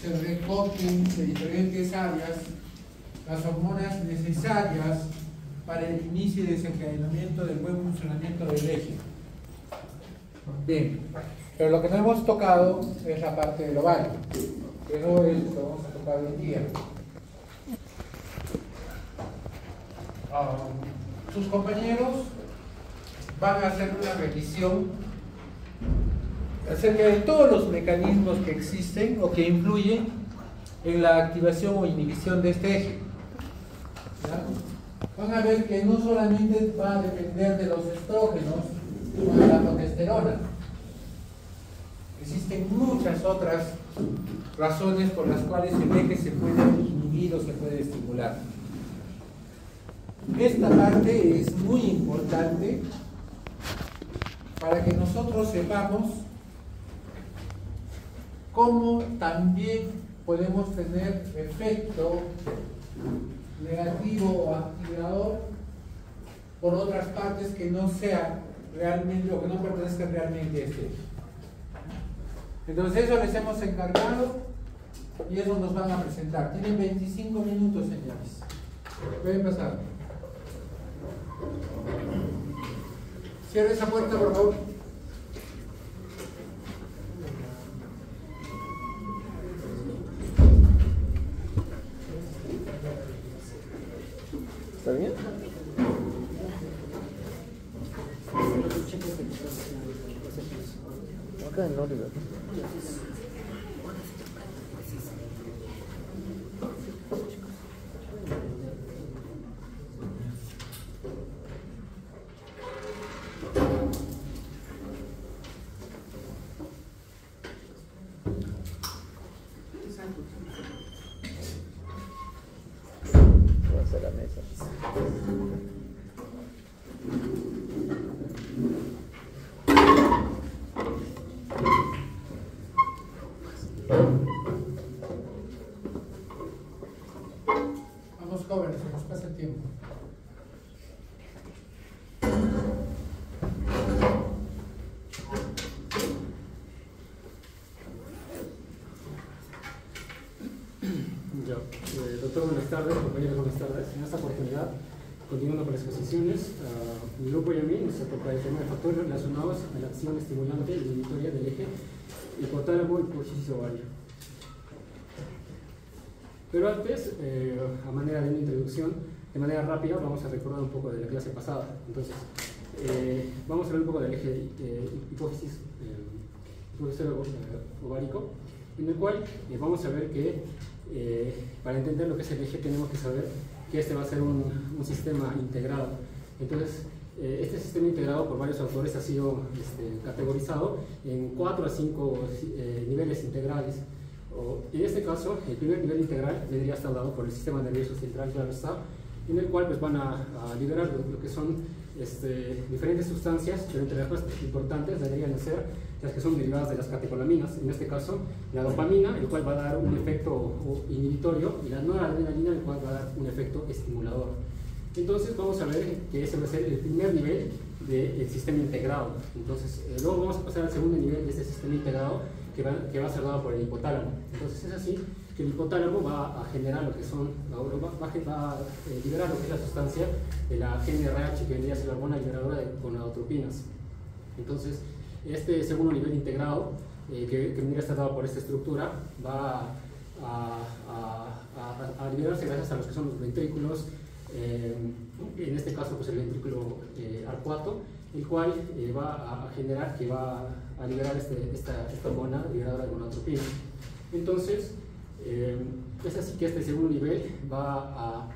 se recogen de diferentes áreas las hormonas necesarias para el inicio y desencadenamiento del buen funcionamiento del eje. Bien, pero lo que no hemos tocado es la parte del ovario, que no es lo que vamos a tocar hoy día. Sus compañeros van a hacer una revisión acerca de todos los mecanismos que existen o que influyen en la activación o inhibición de este eje. ¿Ya? Van a ver que no solamente va a depender de los estrógenos o de la progesterona. Existen muchas otras razones por las cuales el eje se puede inhibir o se puede estimular. Esta parte es muy importante para que nosotros sepamos cómo también podemos tener efecto negativo o activador por otras partes que no sean realmente o que no pertenezcan realmente a este. Entonces eso les hemos encargado y eso nos van a presentar. Tienen 25 minutos, señores. Pueden pasar. Cierre esa puerta, por favor. ¿Está bien? Acá en Oliver. Vamos a la mesa. Vamos, jóvenes, se nos pasa el tiempo. Doctor, buenas tardes, compañeros, buenas tardes. En esta oportunidad, continuando con las exposiciones, mi grupo y a mí nos toca el tema de factores relacionados a la acción estimulante y inhibitoria del eje hipotálamo y hipófisis ovario. Pero antes, a manera de una introducción, de manera rápida, vamos a recordar un poco de la clase pasada. Entonces, vamos a hablar un poco del eje hipófisis ovárico, en el cual vamos a ver que para entender lo que es el eje tenemos que saber que este va a ser un sistema integrado. Entonces, este sistema integrado por varios autores ha sido categorizado en 4 a 5 niveles integrales. En este caso, el primer nivel integral vendría a estar dado por el sistema nervioso central, claro está, en el cual pues, van a liberar lo que son diferentes sustancias, pero entre las más importantes deberían ser las que son derivadas de las catecolaminas, en este caso la dopamina, el cual va a dar un efecto inhibitorio, y la noradrenalina, el cual va a dar un efecto estimulador. Entonces vamos a ver que ese va a ser el primer nivel del sistema integrado. Entonces luego vamos a pasar al segundo nivel de este sistema integrado que va a ser dado por el hipotálamo. Entonces es así que el hipotálamo va a generar lo que son, va a liberar lo que es la sustancia de la GnRH, que vendría a ser la hormona liberadora de gonadotropinas. Entonces este segundo nivel integrado, que vendría a estar dado por esta estructura, va a liberarse gracias a los que son los ventrículos, en este caso pues el ventrículo arcuato, el cual va a generar, que va a liberar esta hormona liberadora de gonadotropinas. Entonces es así que este segundo nivel va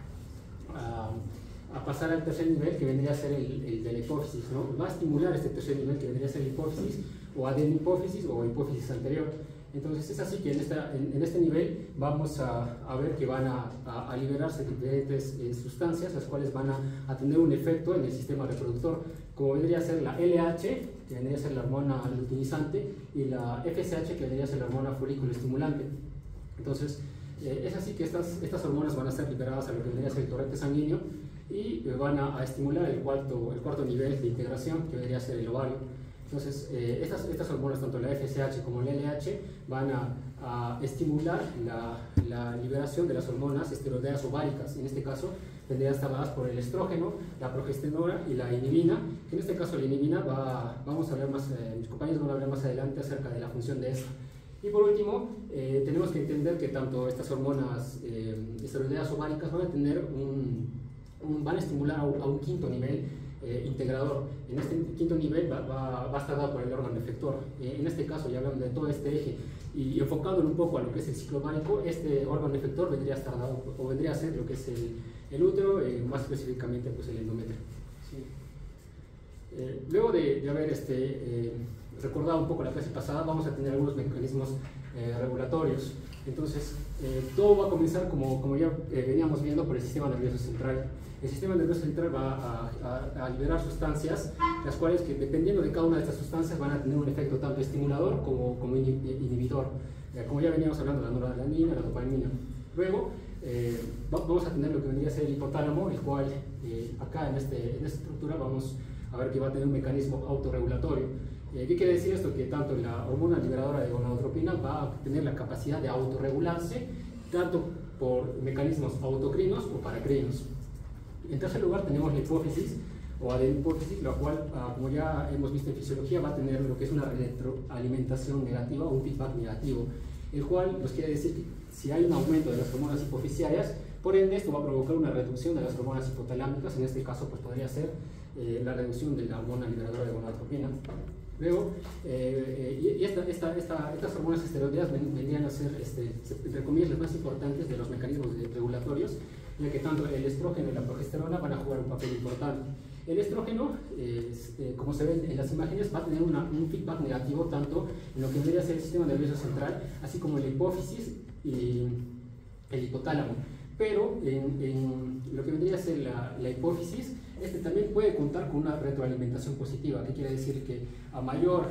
a pasar al tercer nivel, que vendría a ser el de la hipófisis, ¿no? Va a estimular este tercer nivel, que vendría a ser la hipófisis o adenihipófisis o hipófisis anterior. Entonces es así que en este nivel vamos a ver que van a liberarse diferentes sustancias, las cuales van a tener un efecto en el sistema reproductor, como vendría a ser la LH, que vendría a ser la hormona luteinizante, y la FSH, que vendría a ser la hormona folículo estimulante. Entonces es así que estas hormonas van a ser liberadas a lo que vendría a ser el torrente sanguíneo y van a estimular el cuarto nivel de integración, que vendría a ser el ovario. Entonces, estas hormonas, tanto la FSH como la LH, van a estimular la liberación de las hormonas esteroideas ováricas. En este caso tendrían estar dadas por el estrógeno, la progesterona y la inhibina, que en este caso la inhibina vamos a hablar más, mis compañeros van a hablar más adelante acerca de la función de esta. Y por último, tenemos que entender que tanto estas hormonas esteroideas ováricas van a estimular a un quinto nivel integrador. En este quinto nivel va a estar dado por el órgano efector. En este caso, ya hablamos de todo este eje y enfocándolo un poco a lo que es el ciclo ovárico, este órgano efector vendría a estar dado, o vendría a ser lo que es el útero, más específicamente pues el endometrio. Sí. Luego de haber recordado un poco la clase pasada, vamos a tener algunos mecanismos regulatorios. Entonces, todo va a comenzar como ya veníamos viendo por el sistema nervioso central. El sistema nervioso central va a liberar sustancias, las cuales, que dependiendo de cada una de estas sustancias, van a tener un efecto tanto estimulador como inhibidor, como ya veníamos hablando de la noradrenalina, la dopamina. Luego vamos a tener lo que vendría a ser el hipotálamo, el cual acá en esta estructura vamos a ver que va a tener un mecanismo autorregulatorio. ¿Qué quiere decir esto? Que tanto la hormona liberadora de gonadotropina va a tener la capacidad de autorregularse, tanto por mecanismos autocrinos o paracrinos. En tercer lugar tenemos la hipófisis o adenopófisis, la cual, como ya hemos visto en fisiología, va a tener lo que es una retroalimentación negativa o un feedback negativo, el cual nos quiere decir que si hay un aumento de las hormonas hipofisiarias, por ende esto va a provocar una reducción de las hormonas hipotalámicas. En este caso pues podría ser la reducción de la hormona liberadora de gonadotropina. Luego, estas hormonas esteroideas vendrían a ser, entre comillas, las más importantes de los mecanismos regulatorios, ya que tanto el estrógeno y la progesterona van a jugar un papel importante. El estrógeno, como se ve en las imágenes, va a tener un feedback negativo tanto en lo que debería ser el sistema nervioso central, así como en la hipófisis y el hipotálamo. Pero en lo que vendría a ser la hipófisis, también puede contar con una retroalimentación positiva, que quiere decir que a mayor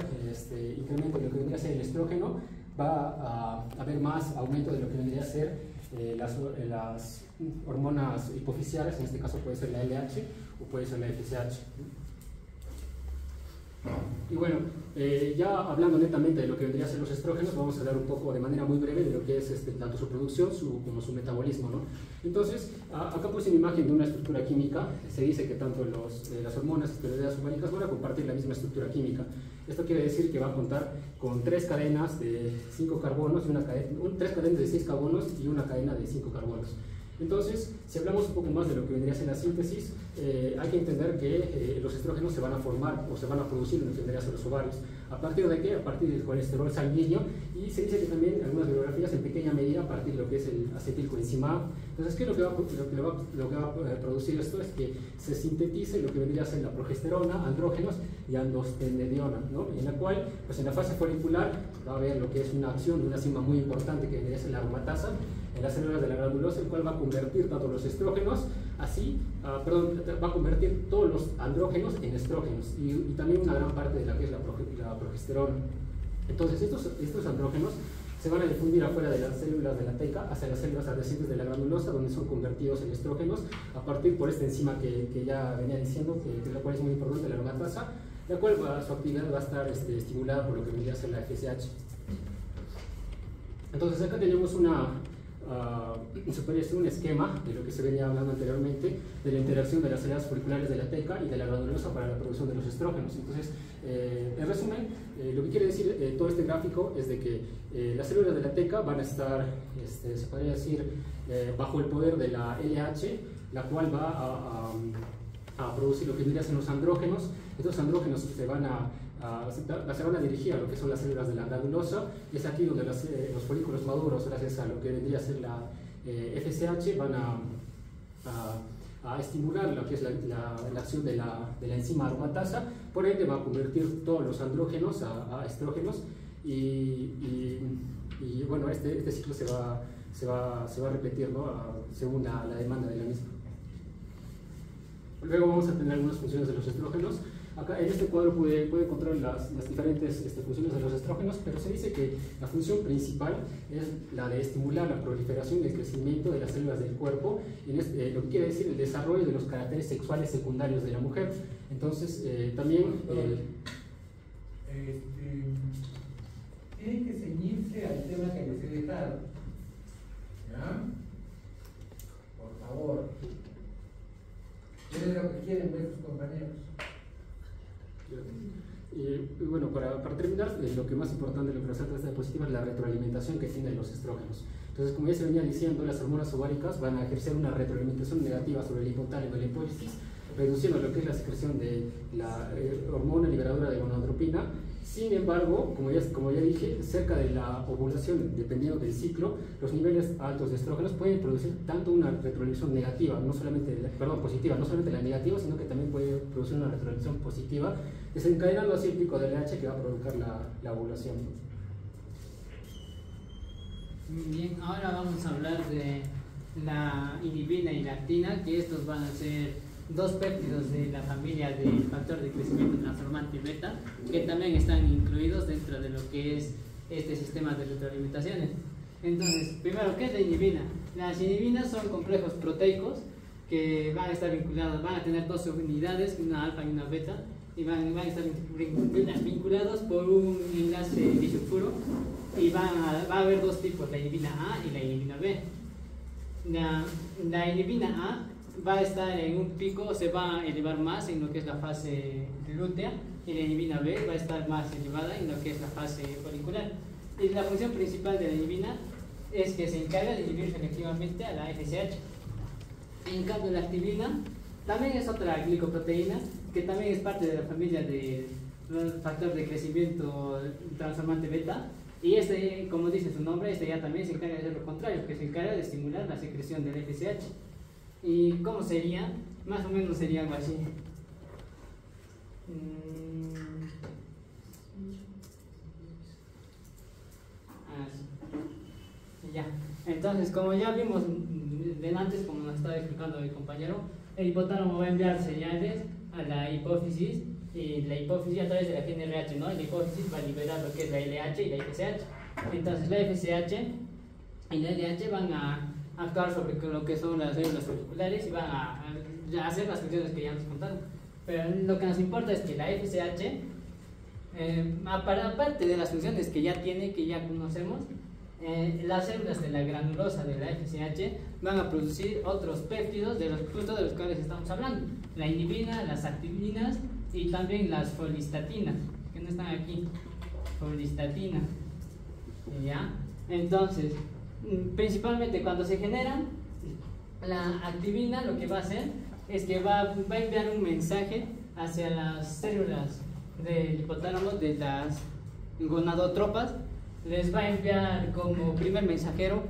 incremento de lo que vendría a ser el estrógeno, va a haber más aumento de lo que vendría a ser las hormonas hipofisiarias. En este caso puede ser la LH o puede ser la FSH. Y bueno, ya hablando netamente de lo que vendría a ser los estrógenos, vamos a hablar un poco de manera muy breve de lo que es tanto su producción como su metabolismo, ¿no? Entonces, acá puse una imagen de una estructura química. Se dice que tanto las hormonas esteroideas ováricas van a compartir la misma estructura química. Esto quiere decir que va a contar con 3 cadenas de 5 carbonos, 3 cadenas de 6 carbonos y una cadena de 5 carbonos. Entonces, si hablamos un poco más de lo que vendría a ser la síntesis, hay que entender que los estrógenos se van a formar o se van a producir en lo que vendría a ser los ovarios. ¿A partir de qué? A partir del colesterol sanguíneo, y se dice que también en algunas bibliografías en pequeña medida a partir de lo que es el acetilcoenzima A. Entonces, ¿qué es lo que va a producir esto? Es que se sintetice lo que vendría a ser la progesterona, andrógenos y androstenediona, ¿no? En la cual, pues en la fase folicular va a haber lo que es una acción de una enzima muy importante que vendría a ser la aromatasa en las células de la granulosa, el cual va a convertir tanto los estrógenos, va a convertir todos los andrógenos en estrógenos y también una gran parte de la que es la progesterona. Entonces estos andrógenos se van a difundir afuera de las células de la teca hacia las células adyacentes de la granulosa, donde son convertidos en estrógenos a partir por esta enzima que ya venía diciendo, que la cual es muy importante, la aromatasa, la cual su actividad va a estar estimulada por lo que vendría a ser la FSH. Entonces acá tenemos se podría decir un esquema de lo que se venía hablando anteriormente, de la interacción de las células foliculares de la teca y de la granulosa para la producción de los estrógenos. Entonces, en resumen, lo que quiere decir todo este gráfico es de que las células de la teca van a estar, se podría decir, bajo el poder de la LH, la cual va a producir lo que vendría a ser los andrógenos. Estos andrógenos se van a dirigir a lo que son las células de la granulosa, y es aquí donde los folículos maduros, gracias a lo que vendría a ser la FSH, van a estimular lo que es la acción de la enzima aromatasa. Por ende va a convertir todos los andrógenos a estrógenos, y bueno, este ciclo se va a repetir, ¿no? Según la demanda de la misma. Luego vamos a tener algunas funciones de los estrógenos. Acá en este cuadro puede encontrar las diferentes funciones de los estrógenos, pero se dice que la función principal es la de estimular la proliferación y el crecimiento de las células del cuerpo, lo que quiere decir el desarrollo de los caracteres sexuales secundarios de la mujer. Entonces, también... tienen que ceñirse referirse al tema que les he dejado. ¿Ya? Por favor. ¿Qué es lo que quieren ver sus compañeros? Y bueno, para terminar, lo que más importante de lo que resalta esta diapositiva es la retroalimentación que tienen los estrógenos. Entonces, como ya se venía diciendo, las hormonas ováricas van a ejercer una retroalimentación negativa sobre el hipotálamo y la hipófisis, reduciendo lo que es la secreción de la hormona liberadora de gonadotropina. Sin embargo, como ya dije, cerca de la ovulación, dependiendo del ciclo, los niveles altos de estrógenos pueden producir tanto una retroalimentación negativa, positiva, no solamente la negativa, sino que también puede producir una retroalimentación positiva, desencadenando así el pico de LH que va a provocar la ovulación. Bien, ahora vamos a hablar de la inhibina y la actina, que estos van a ser dos péptidos de la familia del factor de crecimiento transformante beta, que también están incluidos dentro de lo que es este sistema de retroalimentaciones. Entonces, primero, ¿qué es la inhibina? Las inhibinas son complejos proteicos que van a estar vinculados, van a tener dos unidades, una alfa y una beta, y van a estar vinculados por un enlace disulfuro, y va a haber dos tipos, la inhibina A y la inhibina B. La inhibina A va a estar en un pico, se va a elevar más en lo que es la fase lútea, y la inhibina B va a estar más elevada en lo que es la fase folicular. Y la función principal de la inhibina es que se encarga de inhibir selectivamente a la FSH. En cambio, la activina también es otra glicoproteína que también es parte de la familia del factor de crecimiento transformante beta, y este, como dice su nombre, este ya también se encarga de hacer lo contrario, que se encarga de estimular la secreción del FSH. ¿Y cómo sería? Más o menos sería algo así. Ya. Entonces, como ya vimos antes, como nos estaba explicando mi compañero, el hipotálamo va a enviar señales a la hipófisis, y la hipófisis a través de la GnRH, ¿no? La hipófisis va a liberar lo que es la LH y la FSH. Entonces, la FSH y la LH van a actuar sobre lo que son las células folliculares y van a hacer las funciones que ya nos contaron. Pero lo que nos importa es que la FSH, aparte de las funciones que ya tiene, que ya conocemos, las células de la granulosa de la FSH van a producir otros péptidos de los cuales estamos hablando: la inhibina, las activinas y también las folistatinas, que no están aquí. Folistatinas, ¿ya? Entonces, principalmente cuando se generan, la activina lo que va a hacer es que va a enviar un mensaje hacia las células del hipotálamo, de las gonadotropas. Les va a enviar como primer mensajero,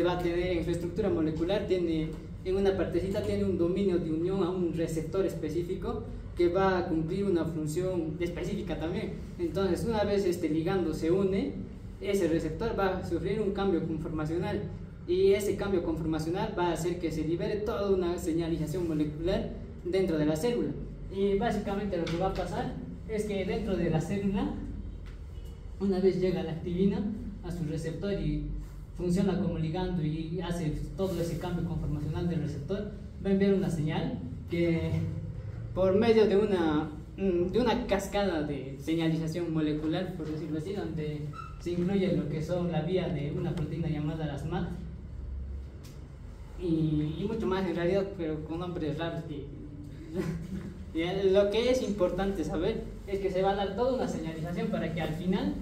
va a tener en su estructura molecular, en una partecita tiene un dominio de unión a un receptor específico que va a cumplir una función específica también. Entonces, una vez este ligando se une, ese receptor va a sufrir un cambio conformacional, y ese cambio conformacional va a hacer que se libere toda una señalización molecular dentro de la célula. Y básicamente lo que va a pasar es que dentro de la célula, una vez llega la activina a su receptor y funciona como ligando y hace todo ese cambio conformacional del receptor, va a enviar una señal que, por medio de una cascada de señalización molecular, por decirlo así, donde se incluye lo que son la vía de una proteína llamada la SMAD y mucho más en realidad, pero con nombres raros. Y lo que es importante saber es que se va a dar toda una señalización para que al final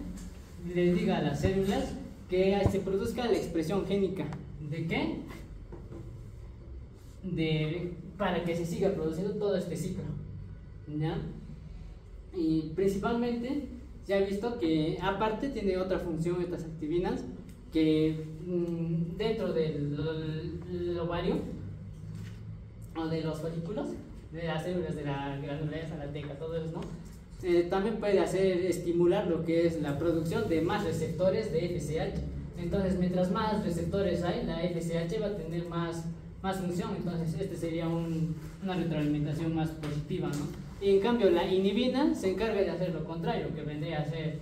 les diga a las células que se produzca la expresión génica. ¿De qué? Para que se siga produciendo todo este ciclo, ¿ya? Y principalmente se ha visto que aparte tiene otra función estas activinas, que dentro del ovario o de los folículos, de las células de la granuleza, la teca, todo eso, ¿no? También puede estimular lo que es la producción de más receptores de FSH. Entonces, mientras más receptores hay, la FSH va a tener más función. Entonces, este sería una retroalimentación más positiva, ¿no? Y en cambio, la inhibina se encarga de hacer lo contrario, que vendría a ser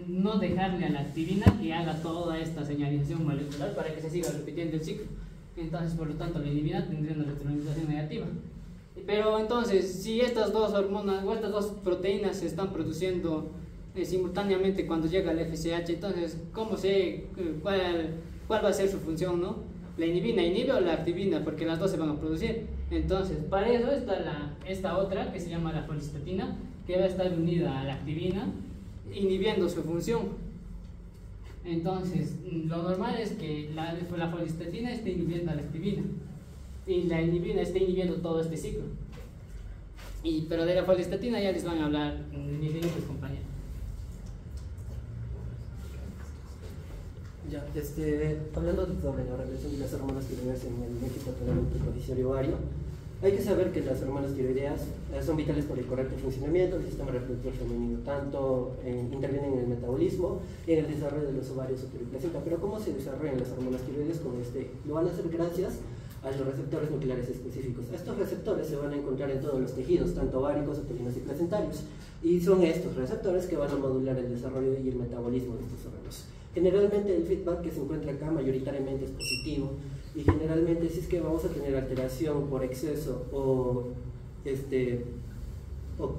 no dejarle a la activina que haga toda esta señalización molecular para que se siga repitiendo el ciclo. Entonces, por lo tanto, la inhibina tendría una retroalimentación negativa. Pero entonces, si estas dos hormonas o estas dos proteínas se están produciendo simultáneamente cuando llega el FSH. Entonces, ¿cómo sé cuál va a ser su función, no? ¿La inhibina inhibe o la activina? Porque las dos se van a producir. Entonces, para eso está esta otra que se llama la folistatina, que va a estar unida a la activina, inhibiendo su función. Entonces, lo normal es que la folistatina esté inhibiendo a la activina y la inhibina esté inhibiendo todo este ciclo. Pero de la folistatina ya les van a hablar mis siguientes compañeros. Ya, hablando sobre la relación de las hormonas tiroideas en el eje patológico provisorio ovario, hay que saber que las hormonas tiroideas son vitales para el correcto funcionamiento del sistema reproductor femenino, tanto intervienen en el metabolismo y en el desarrollo de los ovarios o placenta. Pero ¿cómo se desarrollan las hormonas tiroideas? Lo van a hacer gracias a los receptores nucleares específicos. Estos receptores se van a encontrar en todos los tejidos, tanto ováricos, uterinos y placentarios, y son estos receptores que van a modular el desarrollo y el metabolismo de estos órganos. Generalmente el feedback que se encuentra acá mayoritariamente es positivo, y generalmente si es que vamos a tener alteración por exceso o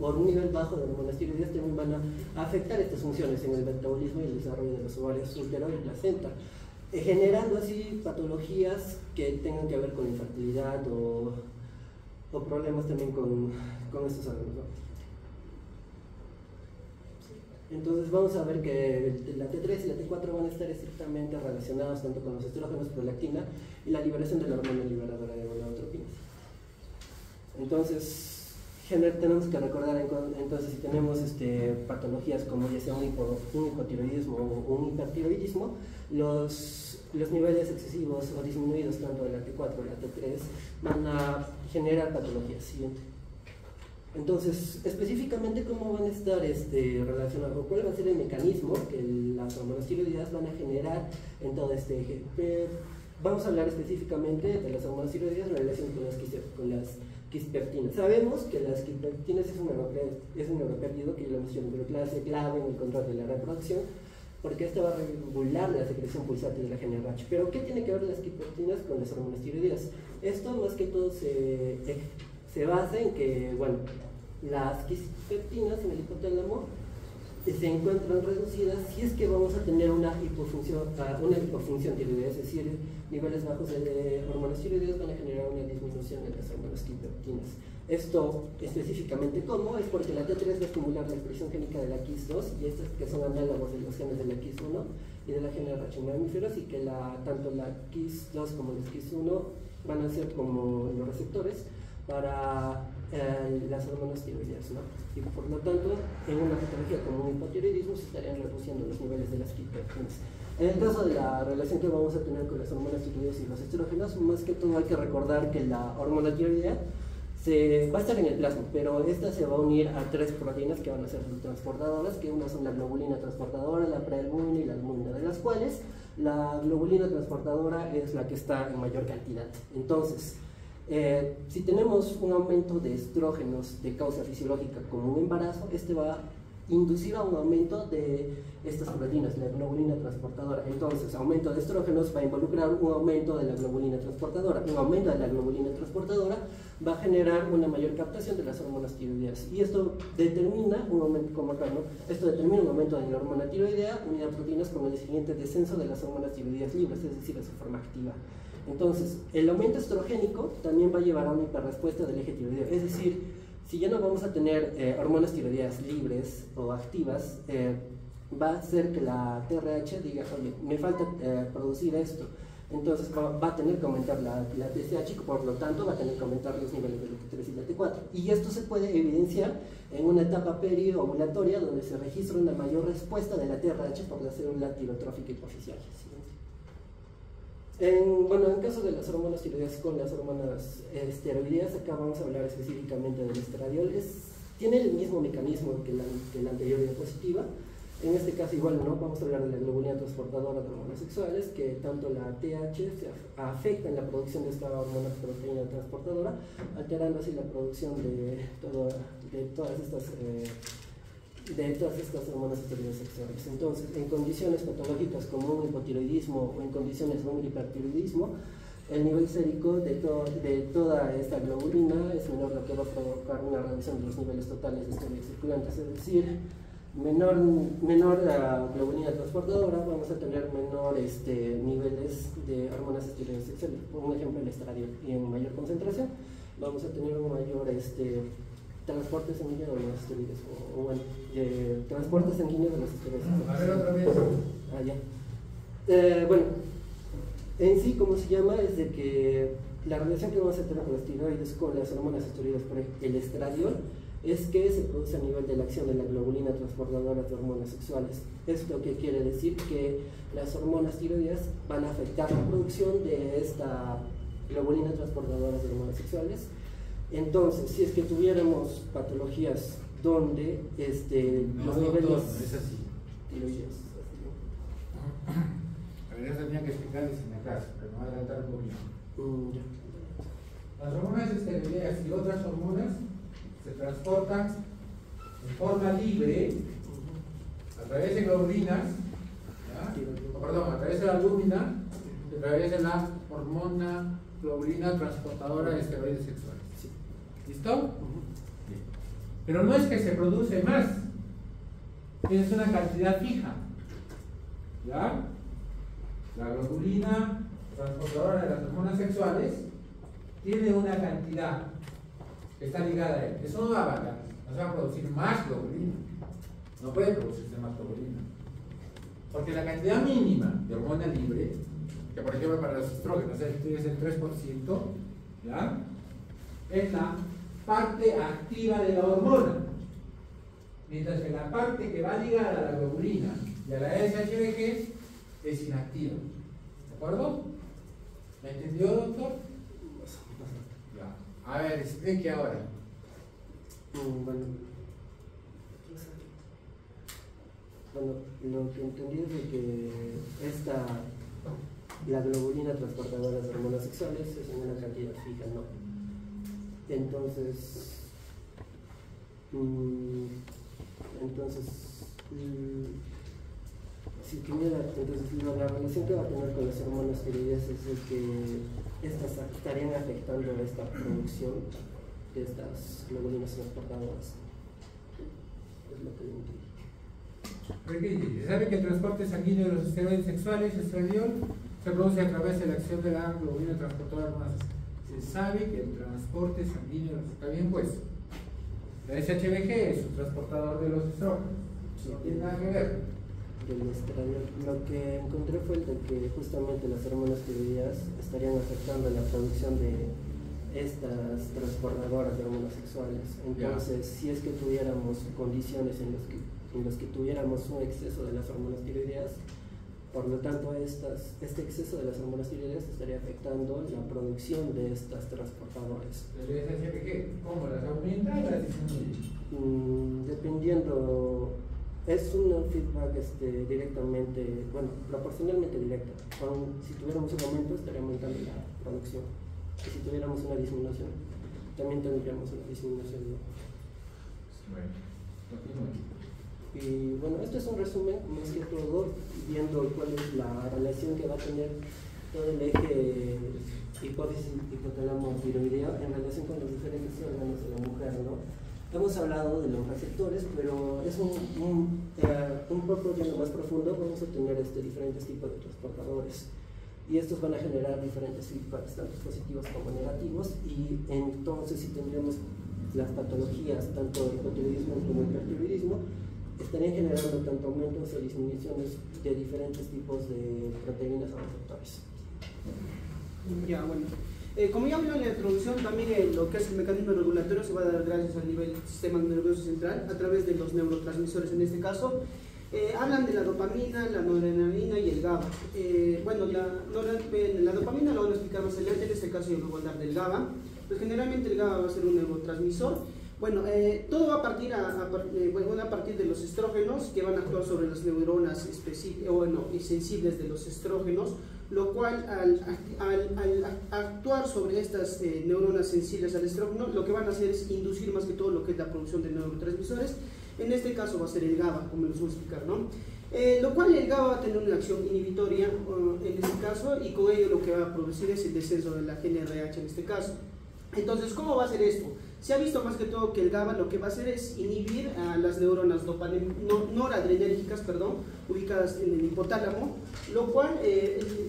por un nivel bajo de hormonas tiroideas, también van a afectar estas funciones en el metabolismo y el desarrollo de los ovarios, útero y placenta, generando así patologías que tengan que ver con infertilidad o problemas también con estos órganos, ¿no? Entonces vamos a ver que la T3 y la T4 van a estar estrictamente relacionados tanto con los estrógenos, prolactina y la liberación de la hormona liberadora de gonadotropinas. Entonces tenemos que recordar, entonces, si tenemos patologías como ya sea un hipotiroidismo o un hipertiroidismo, los niveles excesivos o disminuidos tanto de la T4 o la T3 van a generar patologías. Siguiente. Entonces, específicamente, ¿cómo van a estar relacionados? ¿O cuál va a ser el mecanismo que las hormonas tiroideas van a generar en todo este eje? Vamos a hablar específicamente de las hormonas tiroideas en relación con las quispeptinas. Sabemos que las quispeptinas es un neuropéptido que yo lo mencioné, pero clave en el control de la reproducción, porque esto va a regular la secreción pulsátil de la GnRH. Pero ¿qué tiene que ver las quispeptinas con las hormonas tiroideas? Esto más que todo se basa en que, bueno, las quispeptinas en el hipotálamo se encuentran reducidas si es que vamos a tener una hipofunción tiroidea, es decir, niveles bajos de hormonas tiroideas van a generar una disminución de las hormonas quispeptinas. Esto específicamente, ¿cómo? Es porque la T3 va a estimular la expresión génica de la KIS2 y estas que son análogos de los genes de la KIS1 y de la GnRH en mamíferos, y que tanto la KIS2 como la KIS1 van a ser como los receptores para las hormonas tiroideas, ¿no? Y por lo tanto, en una patología como un hipotiroidismo se estarían reduciendo los niveles de las quispeptinas. En el caso de la relación que vamos a tener con las hormonas tiroideas y los estrógenos, más que todo hay que recordar que la hormona tiroidea va a estar en el plasma, pero esta se va a unir a tres proteínas que van a ser transportadoras, que una son la globulina transportadora, la prealbúmina y la albúmina, de las cuales la globulina transportadora es la que está en mayor cantidad. Entonces, si tenemos un aumento de estrógenos de causa fisiológica como un embarazo, este va a inducir a un aumento de estas proteínas, la globulina transportadora. Entonces, aumento de estrógenos va a involucrar un aumento de la globulina transportadora. Un aumento de la globulina transportadora va a generar una mayor captación de las hormonas tiroideas. Y esto determina un aumento, como acá, ¿no? Esto determina un aumento de la hormona tiroidea unida a proteínas con el siguiente descenso de las hormonas tiroideas libres, es decir, de su forma activa. Entonces, el aumento estrogénico también va a llevar a una hiperrespuesta del eje tiroideo. Es decir, si ya no vamos a tener hormonas tiroideas libres o activas, va a hacer que la TRH diga, oye, me falta producir esto. Entonces va a tener que aumentar la TSH y por lo tanto va a tener que aumentar los niveles de la T3 y la T4. Y esto se puede evidenciar en una etapa periovulatoria donde se registra una mayor respuesta de la TRH por la célula tirotrófica hipoficial. En caso de las hormonas tiroideas con las hormonas esteroideas, acá vamos a hablar específicamente del estradiol. Tiene el mismo mecanismo que la anterior diapositiva. En este caso igual, ¿no? Vamos a hablar de la globulina transportadora de hormonas sexuales, que tanto la TH se afecta en la producción de esta hormona proteína transportadora, alterando así la producción de todas estas hormonas esteroides sexuales. Entonces, en condiciones patológicas como un hipotiroidismo o en condiciones de un hipertiroidismo, el nivel sérico de toda esta globulina es menor, lo que va a provocar una reducción de los niveles totales de esteroides circulantes, es decir, menor la globulina transportadora, vamos a tener menor niveles de hormonas esteroides sexuales. Por un ejemplo, el estradiol, y en mayor concentración vamos a tener un mayor transporte sanguíneo de los esteroides, o bueno, transporte sanguíneo de los esteroides. A ver otra vez. Ah, ya. Bueno, en sí, como se llama, es de que la relación que vamos a tener con los tiroides, con las hormonas esteroides, por el estradiol, es que se produce a nivel de la acción de la globulina transportadora de hormonas sexuales. Esto que quiere decir que las hormonas tiroides van a afectar la producción de esta globulina transportadora de hormonas sexuales. Entonces, si es que tuviéramos patologías donde los niveles no es así. tiroides. A ver, eso tenía que explicarles en la clase, pero me voy a adelantar un poquito. Ya. Las hormonas esteroideas y otras hormonas se transportan en forma libre a través de globulinas, a través de la albúmina, a través de la hormona globulina transportadora de esteroides sexuales. ¿Listo? Bien. Pero no es que se produce más, es una cantidad fija. ¿Ya? La globulina transportadora de las hormonas sexuales tiene una cantidad que está ligada a él. Eso no va a variar, no se va a producir más globulina. No puede producirse más globulina. Porque la cantidad mínima de hormona libre, que por ejemplo para los estrógenos es el 3%, ¿ya? Es la parte activa de la hormona. Mientras que la parte que va ligada a la globulina y a la SHBG es inactiva. ¿De acuerdo? ¿Me entendió, doctor? Ya. A ver, explique ahora. Bueno, lo que entendí es de que la globulina transportadora de hormonas sexuales es en una cantidad fija, ¿no? Entonces, si tuviera, la relación que va a tener con las hormonas tiroides es de que estas estarían afectando esta producción de estas globulinas transportadoras. Es lo que yo entiendo. Se sabe que el transporte sanguíneo de los esteroides sexuales, estradiol, se produce a través de la acción de la globulina transportadora de hormonas. Se sabe que el transporte sanguíneo está bien puesto. La SHBG es un transportador de los estrógenos. No tiene nada que ver. Del estradiol. Lo que encontré fue el de que justamente las hormonas tiroideas estarían afectando la producción de estas transportadoras de hormonas sexuales. Entonces, si es que tuviéramos condiciones en las que tuviéramos un exceso de las hormonas tiroideas, por lo tanto este exceso de las hormonas tiroideas estaría afectando la producción de estas transportadoras. ¿El SHBG cómo las aumenta o las disminuye? Dependiendo, es un feedback directamente, bueno, proporcionalmente directo. Si tuviéramos un aumento estaría aumentando la producción, y si tuviéramos una disminución también tendríamos una disminución. Bueno, continúe. Y bueno, esto es un resumen, más que todo, viendo cuál es la relación que va a tener todo el eje hipófisis hipotálamo-tiroideo en relación con los diferentes órganos de la mujer, ¿no? Hemos hablado de los receptores, pero es un poco ya lo más profundo. Vamos a tener diferentes tipos de transportadores y estos van a generar diferentes feedbacks, tanto positivos como negativos, y entonces si tendríamos las patologías, tanto el hipotiroidismo como el hipertiroidismo, estarían generando tanto aumentos o disminuciones de diferentes tipos de proteínas o receptores. Ya, bueno. Como ya habló en la introducción, también lo que es el mecanismo regulatorio se va a dar gracias al nivel del sistema nervioso central a través de los neurotransmisores. En este caso, hablan de la dopamina, la noradrenalina y el GABA. Bueno, la dopamina lo van a explicar más adelante, en este caso yo voy a hablar del GABA. Pues generalmente el GABA va a ser un neurotransmisor. Bueno, todo va a partir a partir de los estrógenos que van a actuar sobre las neuronas sensibles de los estrógenos, lo cual al actuar sobre estas neuronas sensibles al estrógeno, lo que van a hacer es inducir más que todo lo que es la producción de neurotransmisores. En este caso va a ser el GABA, como les voy a explicar, ¿no? Lo cual el GABA va a tener una acción inhibitoria en este caso, y con ello lo que va a producir es el descenso de la GnRH en este caso. Entonces, ¿cómo va a ser esto? Se ha visto más que todo que el GABA lo que va a hacer es inhibir a las neuronas noradrenérgicas, ubicadas en el hipotálamo, lo cual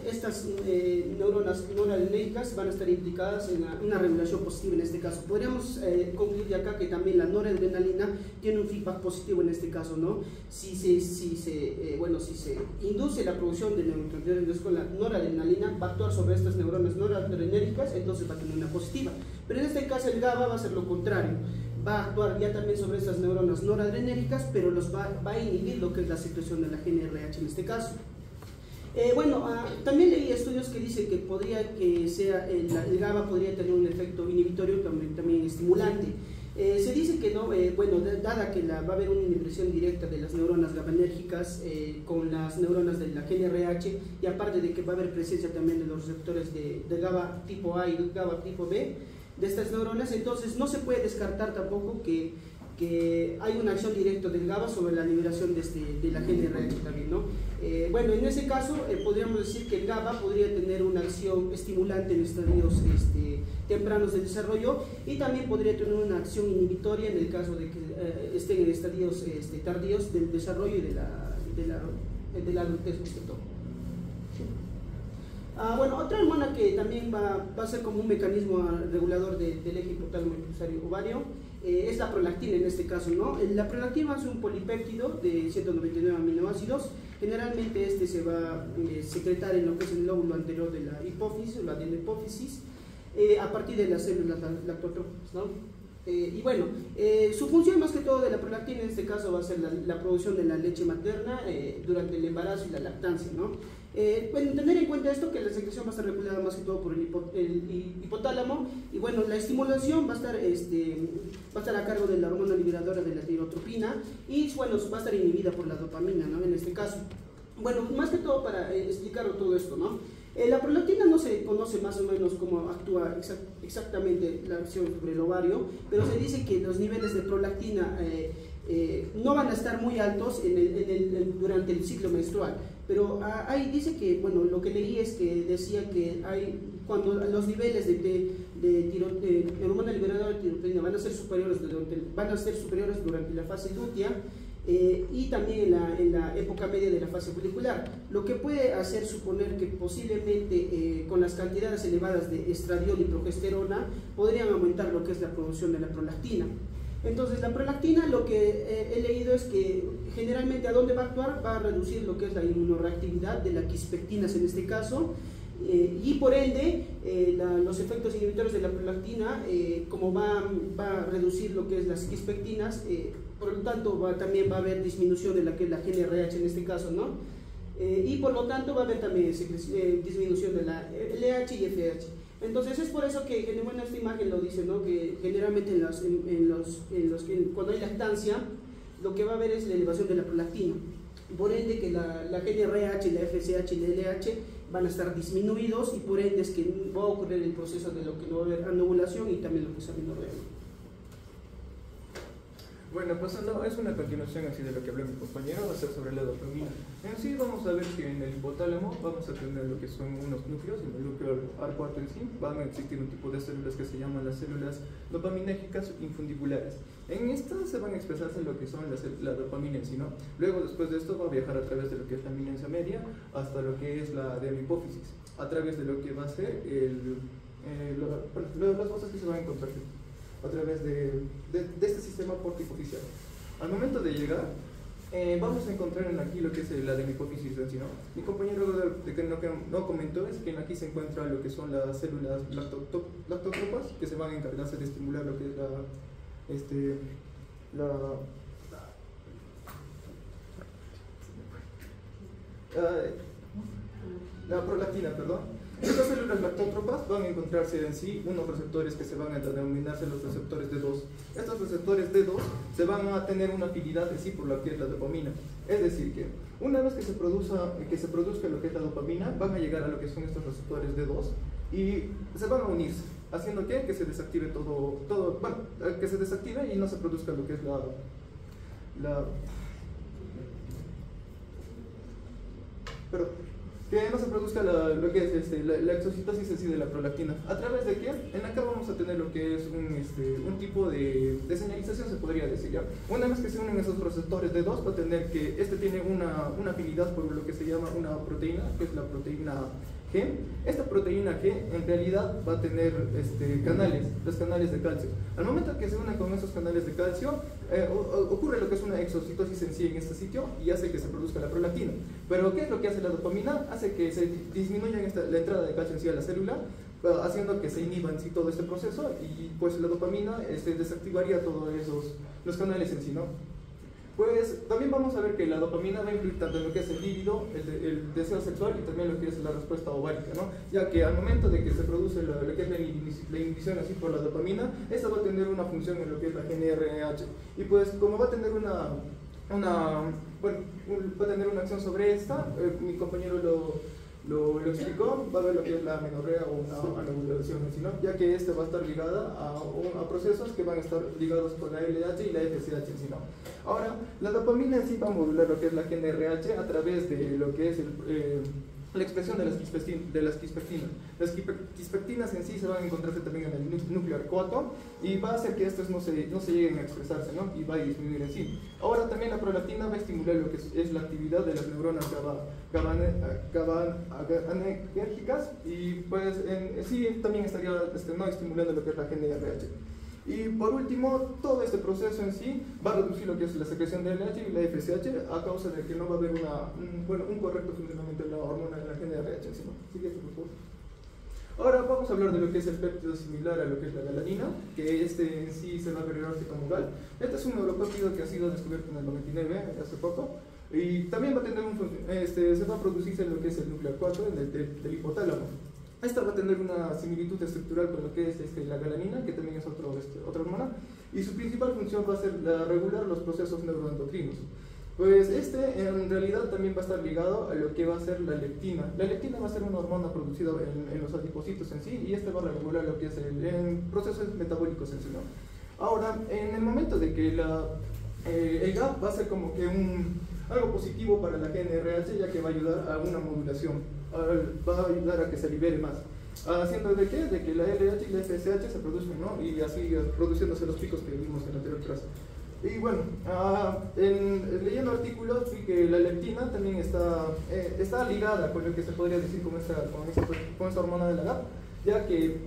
estas neuronas noradrenérgicas van a estar implicadas en una regulación positiva en este caso. Podríamos concluir de acá que también la noradrenalina tiene un feedback positivo en este caso, ¿no? Si se induce la producción de neurotransmisores con la noradrenalina, va a actuar sobre estas neuronas noradrenérgicas, entonces va a tener una positiva. Pero en este caso el GABA va a ser lo contrario, va a actuar ya también sobre estas neuronas noradrenérgicas, pero va a inhibir lo que es la secreción de la GNRH en este caso. También leí estudios que dicen que el GABA podría tener un efecto inhibitorio también estimulante. Se dice que no, dada que va a haber una inhibición directa de las neuronas GABAnérgicas con las neuronas de la GNRH, y aparte de que va a haber presencia también de los receptores de GABA tipo A y GABA tipo B de estas neuronas, entonces no se puede descartar tampoco que hay una acción directa del GABA sobre la liberación de la GNRH también, ¿no? En ese caso podríamos decir que el GABA podría tener una acción estimulante en estadios tempranos de desarrollo, y también podría tener una acción inhibitoria en el caso de que estén en estadios tardíos del desarrollo y de la adultez, más que todo. Otra hormona que también va a ser como un mecanismo regulador del eje hipotálamo hipofisario ovario es la prolactina en este caso, ¿no? La prolactina es un polipéptido de 199 aminoácidos. Generalmente se va a secretar en lo que es el lóbulo anterior de la hipófisis o la adenopófisis a partir de las células lactotropas, ¿no? Su función más que todo de la prolactina en este caso va a ser la producción de la leche materna durante el embarazo y la lactancia, ¿no? Tener en cuenta esto, que la secreción va a estar regulada más que todo por el hipotálamo, y la estimulación va a estar a cargo de la hormona liberadora de la tirotropina, y va a estar inhibida por la dopamina, ¿no? En este caso. Más que todo para explicar todo esto, ¿no? La prolactina no se conoce más o menos cómo actúa exactamente la acción sobre el ovario, pero se dice que los niveles de prolactina no van a estar muy altos durante el ciclo menstrual, pero ahí dice que, lo que leí es que decía que cuando los niveles de hormona liberadora de tirotrina van a ser superiores durante la fase lútea, y también en la época media de la fase folicular, lo que puede hacer suponer que posiblemente con las cantidades elevadas de estradiol y progesterona podrían aumentar lo que es la producción de la prolactina. Entonces la prolactina, lo que he leído es que generalmente ¿a dónde va a actuar? Va a reducir lo que es la inmunoreactividad de las quispectinas en este caso, y por ende los efectos inhibitores de la prolactina, como va a reducir lo que es las quispectinas, por lo tanto también va a haber disminución de la que es la GNRH en este caso, ¿no? Y por lo tanto va a haber también disminución de la LH y FH. Entonces es por eso que esta imagen lo dice, ¿no? Que generalmente cuando hay lactancia, lo que va a haber es la elevación de la prolactina. Por ende que la GNRH, la FSH y la LH van a estar disminuidos, y por ende es que va a ocurrir el proceso de lo que no va a haber anovulación y también lo que es amenorrea. Bueno, pasando, es una continuación así de lo que habló mi compañero, va a ser sobre la dopamina. En sí vamos a ver que en el hipotálamo vamos a tener lo que son unos núcleos, en el núcleo R4 en sí, van a existir un tipo de células que se llaman las células dopaminérgicas infundibulares. En estas se van a expresarse lo que son la dopamina en sí, ¿no? Luego, después de esto, va a viajar a través de lo que es la eminencia media hasta lo que es la hipófisis, a través de lo que va a ser las cosas que se van a encontrar a través de este sistema portohipofisial. Al momento de llegar, vamos a encontrar aquí lo que es la hipófisis en sí, ¿no? Mi compañero de que no comentó es que aquí se encuentra lo que son las células lactotropas, que se van a encargarse de estimular lo que es la prolactina, perdón. Estas células lactótropas van a encontrarse en sí unos receptores que se van a denominarse los receptores D2. Estos receptores D2 se van a tener una afinidad en sí por lo que es la dopamina. Es decir, que una vez que se produzca lo que es la dopamina, van a llegar a lo que son estos receptores D2 y se van a unirse, haciendo que se desactive que se desactive y no se produzca lo que es que no se produzca lo que es la exocitosis en sí de la prolactina. ¿A través de qué? En acá vamos a tener lo que es un tipo de señalización, se podría decir, ¿ya? Una vez que se unen esos receptores D2, va a tener que tiene una afinidad por lo que se llama una proteína, que es la proteína G. Esta proteína G en realidad va a tener canales, los canales de calcio. Al momento que se unen con esos canales de calcio, ocurre lo que es una exocitosis en sí en este sitio y hace que se produzca la prolactina. Pero ¿qué es lo que hace la dopamina? Hace que se disminuya la entrada de calcio en sí a la célula, haciendo que se inhiba en sí todo este proceso, y pues la dopamina desactivaría todos los canales en sí, ¿no? Pues también vamos a ver que la dopamina va a influir tanto en lo que es el líbido, el deseo sexual, y también lo que es la respuesta ovárica, ¿no? Ya que al momento de que se produce lo que es la inhibición así por la dopamina, esta va a tener una función en lo que es la GnRH, y pues como va a tener va a tener una acción sobre esta, mi compañero lo explicó, va a haber lo que es la amenorrea o una anovulación, ¿no? Ya que esta va a estar ligada a procesos que van a estar ligados con la LH y la FSH, ¿no? Ahora, la dopamina en sí va a modular lo que es la GnRH a través de lo que es la expresión de las quispectinas. Las quispectinas en sí se van a encontrarse también en el núcleo arcuato, y va a hacer que estos no se lleguen a expresarse, ¿no? Y va a disminuir en sí. Ahora también la prolactina va a estimular lo que es la actividad de las neuronas GABAergicas, y pues en sí también estaría no estimulando lo que es la GnRH. Y por último, todo este proceso en sí va a reducir lo que es la secreción de LH y la FSH a causa de que no va a haber un correcto funcionamiento de la hormona de la GnRH. Siguiente, por favor. Ahora vamos a hablar de lo que es el péptido similar a lo que es la galanina, que en sí se va a agregarse como GAL. Este es un neuropéptido que ha sido descubierto en el 99, hace poco, y también va a tener se va a producirse en lo que es el núcleo 4 del hipotálamo. Esta va a tener una similitud estructural con lo que es la galanina, que también es otra hormona, y su principal función va a ser regular los procesos neuroendocrinos. Pues en realidad también va a estar ligado a lo que va a ser la leptina. La leptina va a ser una hormona producida en los adipocitos en sí, y va a regular lo que es en procesos metabólicos en sí, ¿no? Ahora, en el momento de que el GAP va a ser como que algo positivo para la GnRH, ya que va a ayudar a una modulación, va a ayudar a que se libere más, haciendo de que la LH y la FSH se produzcan, ¿no? Y así produciéndose los picos que vimos en la anterior clase. Y bueno, leyendo artículos vi que la leptina también está ligada con lo que se podría decir con esta hormona de la GAP, ya que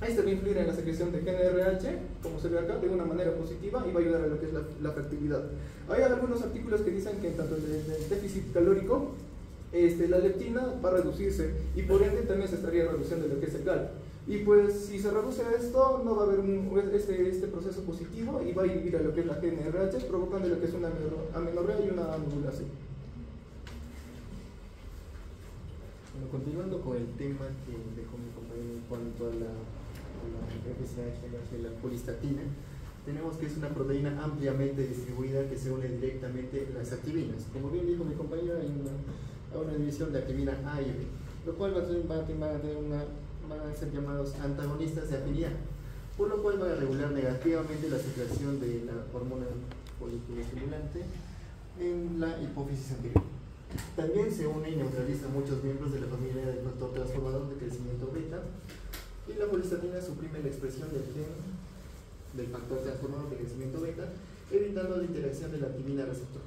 va a influir en la secreción de GnRH, como se ve acá, de una manera positiva, y va a ayudar a lo que es la fertilidad. Hay algunos artículos que dicen que en tanto en el déficit calórico, la leptina va a reducirse, y por ende también se estaría reduciendo lo que es el GAL. Y pues si se reduce esto, no va a haber este proceso positivo, y va a inhibir a lo que es la GnRH, provocando lo que es una amenorrea y una anovulación. Bueno, continuando con el tema que dejó mi compañero en cuanto a la FSH, la polistatina, tenemos que es una proteína ampliamente distribuida que se une directamente a las activinas. Como bien dijo mi compañero, hay una división de activina A y B, lo cual van a ser llamados antagonistas de afinidad, por lo cual van a regular negativamente la secreción de la hormona foliculoestimulante en la hipófisis anterior. También se une y neutraliza muchos miembros de la familia del factor transformador de crecimiento beta, y la polistatina suprime la expresión del gen del factor transformador de crecimiento beta, evitando la interacción de la activina receptor.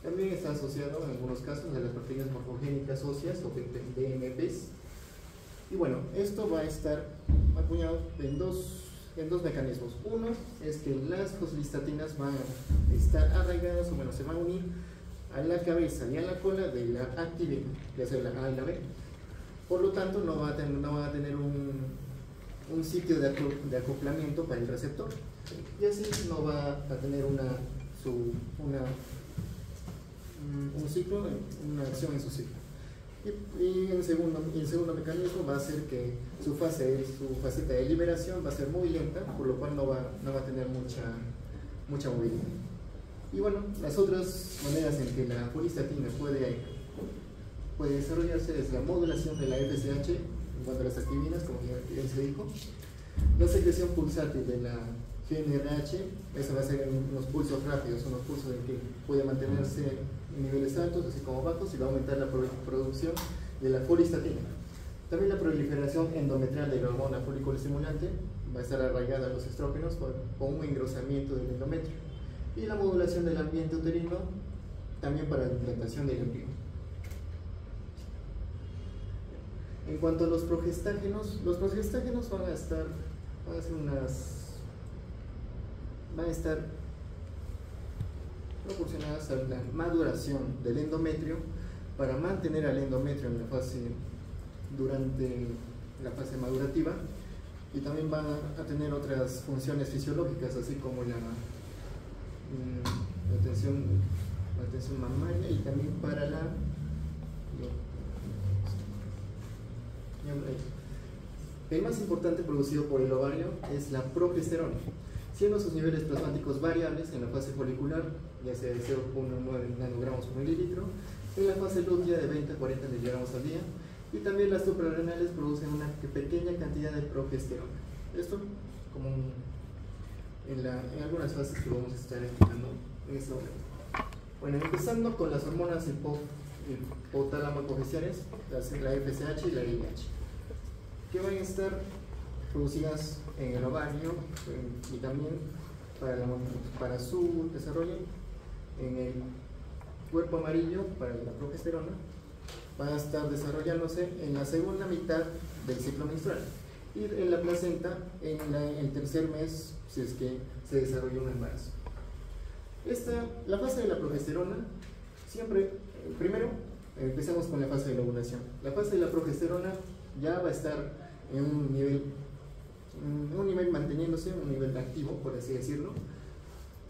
También está asociado en algunos casos a las proteínas morfogénicas óseas o DMPs. Y bueno, esto va a estar acuñado en dos mecanismos. Uno es que las fosfolistatinas van a estar arraigadas, o bueno, se van a unir a la cabeza y a la cola de la activina, ya sea la A y la B. Por lo tanto, no va a tener un sitio de acoplamiento para el receptor, y así no va a tener un ciclo, una acción en su ciclo. Y el segundo mecanismo va a ser que su faceta de liberación va a ser muy lenta, por lo cual no va a tener mucha movilidad. Y bueno, las otras maneras en que la polistatina puede desarrollarse es la modulación de la FSH en cuanto a las activinas, como ya se dijo, la secreción pulsátil de la GnRH, eso va a ser en unos pulsos rápidos, unos pulsos en que puede mantenerse en niveles altos así como bajos, y va a aumentar la producción de la folistatina. También la proliferación endometrial de la hormona folículo estimulante va a estar arraigada a los estrógenos con un engrosamiento del endometrio. Y la modulación del ambiente uterino también para la implantación del embrión. En cuanto a los progestágenos van a estar proporcionadas a la maduración del endometrio para mantener al endometrio en la fase durante la fase madurativa, y también van a tener otras funciones fisiológicas, así como la tensión mamaria, y también para el más importante producido por el ovario es la progesterona, siendo sus niveles plasmáticos variables en la fase folicular, ya sea de 0,9 nanogramos por mililitro, en la fase lútea de 20 a 40 miligramos al día, y también las suprarrenales producen una pequeña cantidad de progesterona. Esto como en algunas fases que vamos a estar explicando en este momento. Bueno, empezando con las hormonas hipotálamo-hipofisiarias, la FSH y la LH, que van a estar producidas en el ovario y también para su desarrollo en el cuerpo amarillo para la progesterona. Van a estar desarrollándose en la segunda mitad del ciclo menstrual y en la placenta en el tercer mes, si es que se desarrolla un embarazo. La fase de la progesterona, primero empezamos con la fase de la ovulación. La fase de la progesterona ya va a estar en un nivel manteniéndose, un nivel activo, por así decirlo.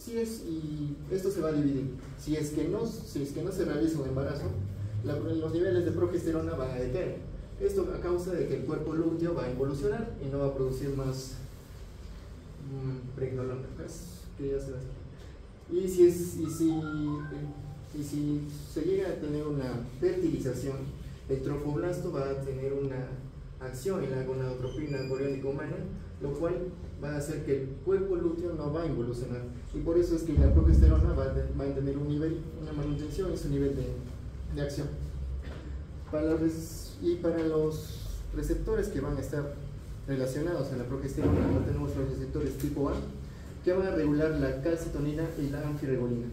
Y esto se va a dividir. Si es que no se realiza un embarazo, los niveles de progesterona van a decaer. Esto a causa de que el cuerpo lúteo va a involucionar y no va a producir más pregnolona, que ya se va a hacer. Y si se llega a tener una fertilización, el trofoblasto va a tener una acción en la gonadotropina coriónica humana, lo cual va a hacer que el cuerpo lúteo no va a involucionar, y por eso es que la progesterona va a tener una manutención en su nivel de acción. Para los receptores que van a estar relacionados a la progesterona, tenemos los receptores tipo A, que van a regular la calcitonina y la antirregolina.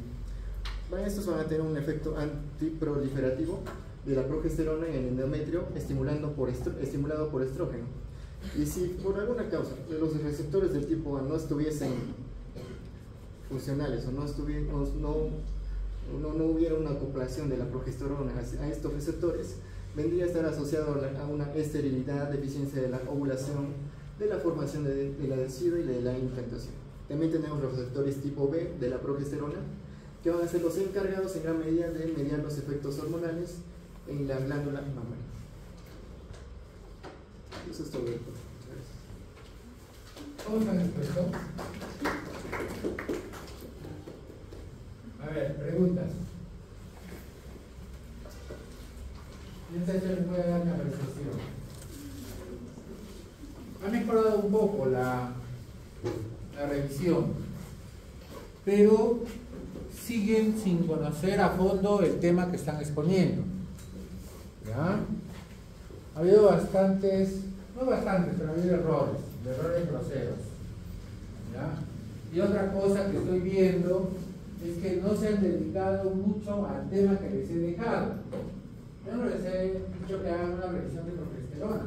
Estos van a tener un efecto antiproliferativo de la progesterona en el endometrio, estimulado por estrógeno. Y si por alguna causa los receptores del tipo A no estuviesen funcionales o no hubiera una acoplación de la progesterona a estos receptores, vendría a estar asociado a una esterilidad, deficiencia de la ovulación, de la formación del adhesivo y de la implantación. También tenemos los receptores tipo B de la progesterona, que van a ser los encargados en gran medida de mediar los efectos hormonales en la glándula mamaria. Eso es todo. ¿Cómo están expuestos? A ver, preguntas. Mientras yo les voy a dar una percepción. Ha mejorado un poco la revisión, pero siguen sin conocer a fondo el tema que están exponiendo. ¿Ya? Ha habido no bastantes, pero ha habido errores groseros. ¿Ya? Y otra cosa que estoy viendo es que no se han dedicado mucho al tema que les he dejado. Yo no les he dicho que hagan una revisión de progesterona.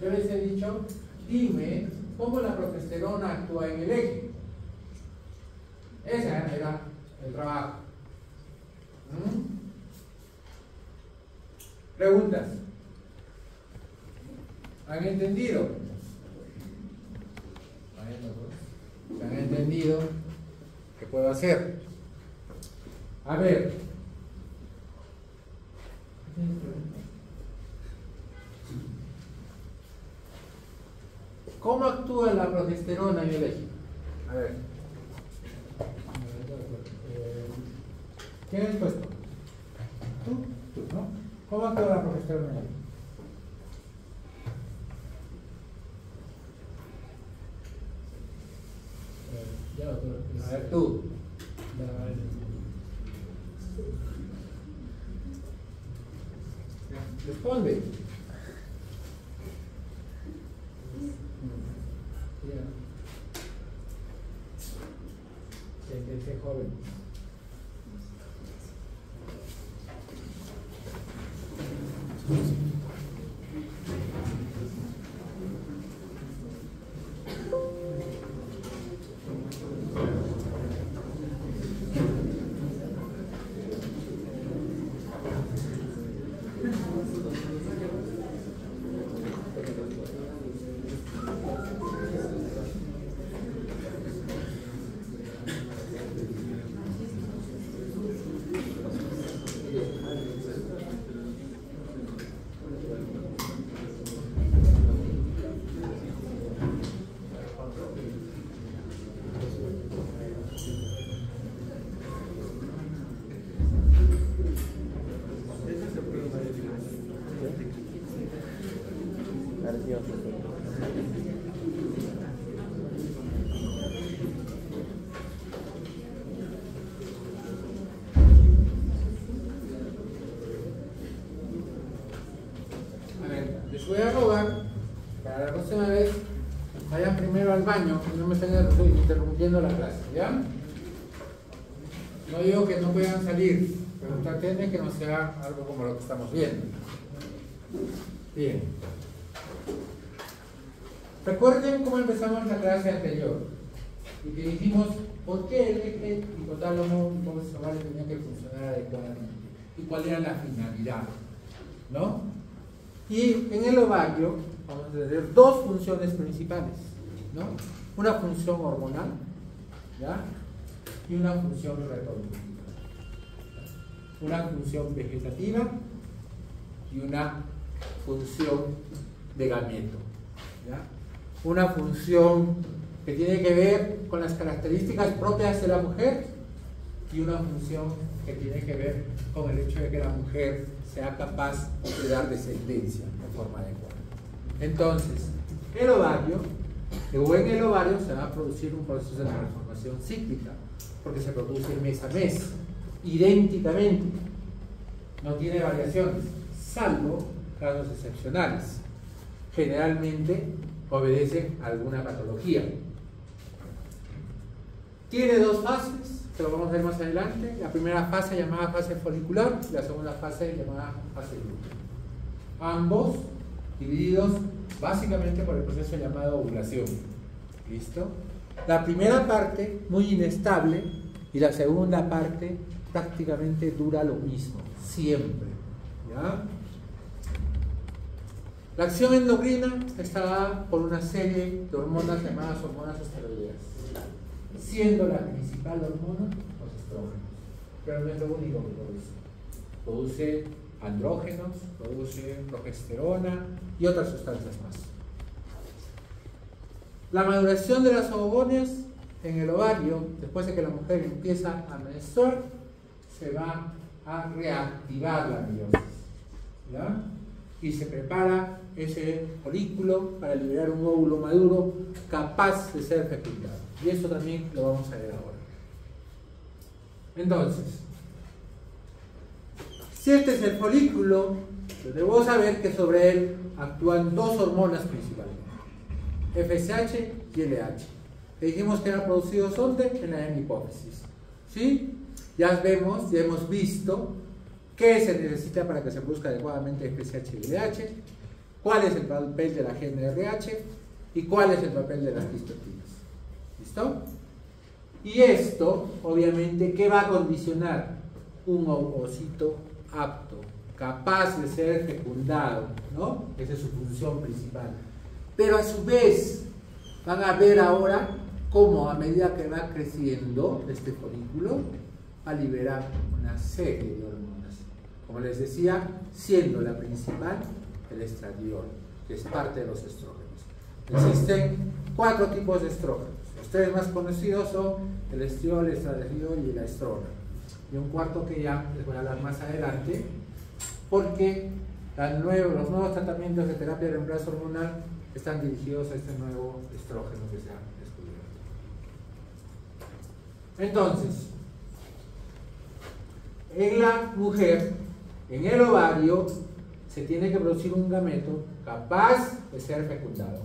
Yo les he dicho, dime cómo la progesterona actúa en el eje. Ese era el trabajo. Preguntas. ¿Han entendido? ¿Han entendido qué puedo hacer? A ver. ¿Cómo actúa la progesterona en el eje? A ver. ¿Quién ha puesto? ¿Tú, no? ¿Cómo actúa la progesterona en el eje? A ver, tú. Responde. Sentirse joven. Les voy a rogar, para la próxima vez, vayan primero al baño y no me estén interrumpiendo la clase, ¿ya? No digo que no puedan salir, pero traten de que no sea algo como lo que estamos viendo. Bien. Recuerden cómo empezamos la clase anterior y que dijimos por qué el eje hipotálamo hipófisis tenía que funcionar adecuadamente y cuál era la finalidad, ¿no? Y en el ovario vamos a tener dos funciones principales, ¿no? Una función hormonal, ¿ya? Y una función reproductiva. Una función vegetativa y una función de gameto, ¿ya? Una función que tiene que ver con las características propias de la mujer y una función que tiene que ver con el hecho de que la mujer sea capaz de dar descendencia de forma adecuada. Entonces, el ovario, o en el ovario se va a producir un proceso de transformación cíclica, porque se produce mes a mes, idénticamente, no tiene variaciones, salvo casos excepcionales. Generalmente obedece a alguna patología. Tiene dos fases, que lo vamos a ver más adelante. La primera fase llamada fase folicular y la segunda fase llamada fase lútea. Ambos divididos básicamente por el proceso llamado ovulación. ¿Listo? La primera parte muy inestable y la segunda parte prácticamente dura lo mismo, siempre. ¿Ya? La acción endocrina está dada por una serie de hormonas llamadas hormonas esteroideas, siendo la principal hormona los estrógenos, pero no es lo único que produce. Produce andrógenos, produce progesterona y otras sustancias más. La maduración de las ovogonias en el ovario, después de que la mujer empieza a menstruar, se va a reactivar la meiosis, ¿ya? Y se prepara ese folículo para liberar un óvulo maduro capaz de ser fecundado. Y eso también lo vamos a ver ahora. Entonces, si este es el folículo, debemos saber que sobre él actúan dos hormonas principalmente, FSH y LH. Que dijimos que eran producidos ¿dónde? En la hipófisis. ¿Sí? Ya vemos, ya hemos visto qué se necesita para que se produzca adecuadamente FSH y LH, cuál es el papel de la GnRH y cuál es el papel de las histoquinas. ¿Listo? Y esto, obviamente, ¿qué va a condicionar? Un ovocito apto, capaz de ser fecundado, ¿no? Esa es su función principal. Pero a su vez, van a ver ahora cómo a medida que va creciendo este folículo, va a liberar una serie de hormonas. Como les decía, siendo la principal el estradiol, que es parte de los estrógenos. Existen 4 tipos de estrógenos. Los 3 más conocidos son el estriol, el estradiol y la estrona. Y un cuarto que ya les voy a hablar más adelante, porque los nuevos tratamientos de terapia de reemplazo hormonal están dirigidos a este nuevo estrógeno que se ha descubierto. Entonces, en la mujer, en el ovario, se tiene que producir un gameto capaz de ser fecundado.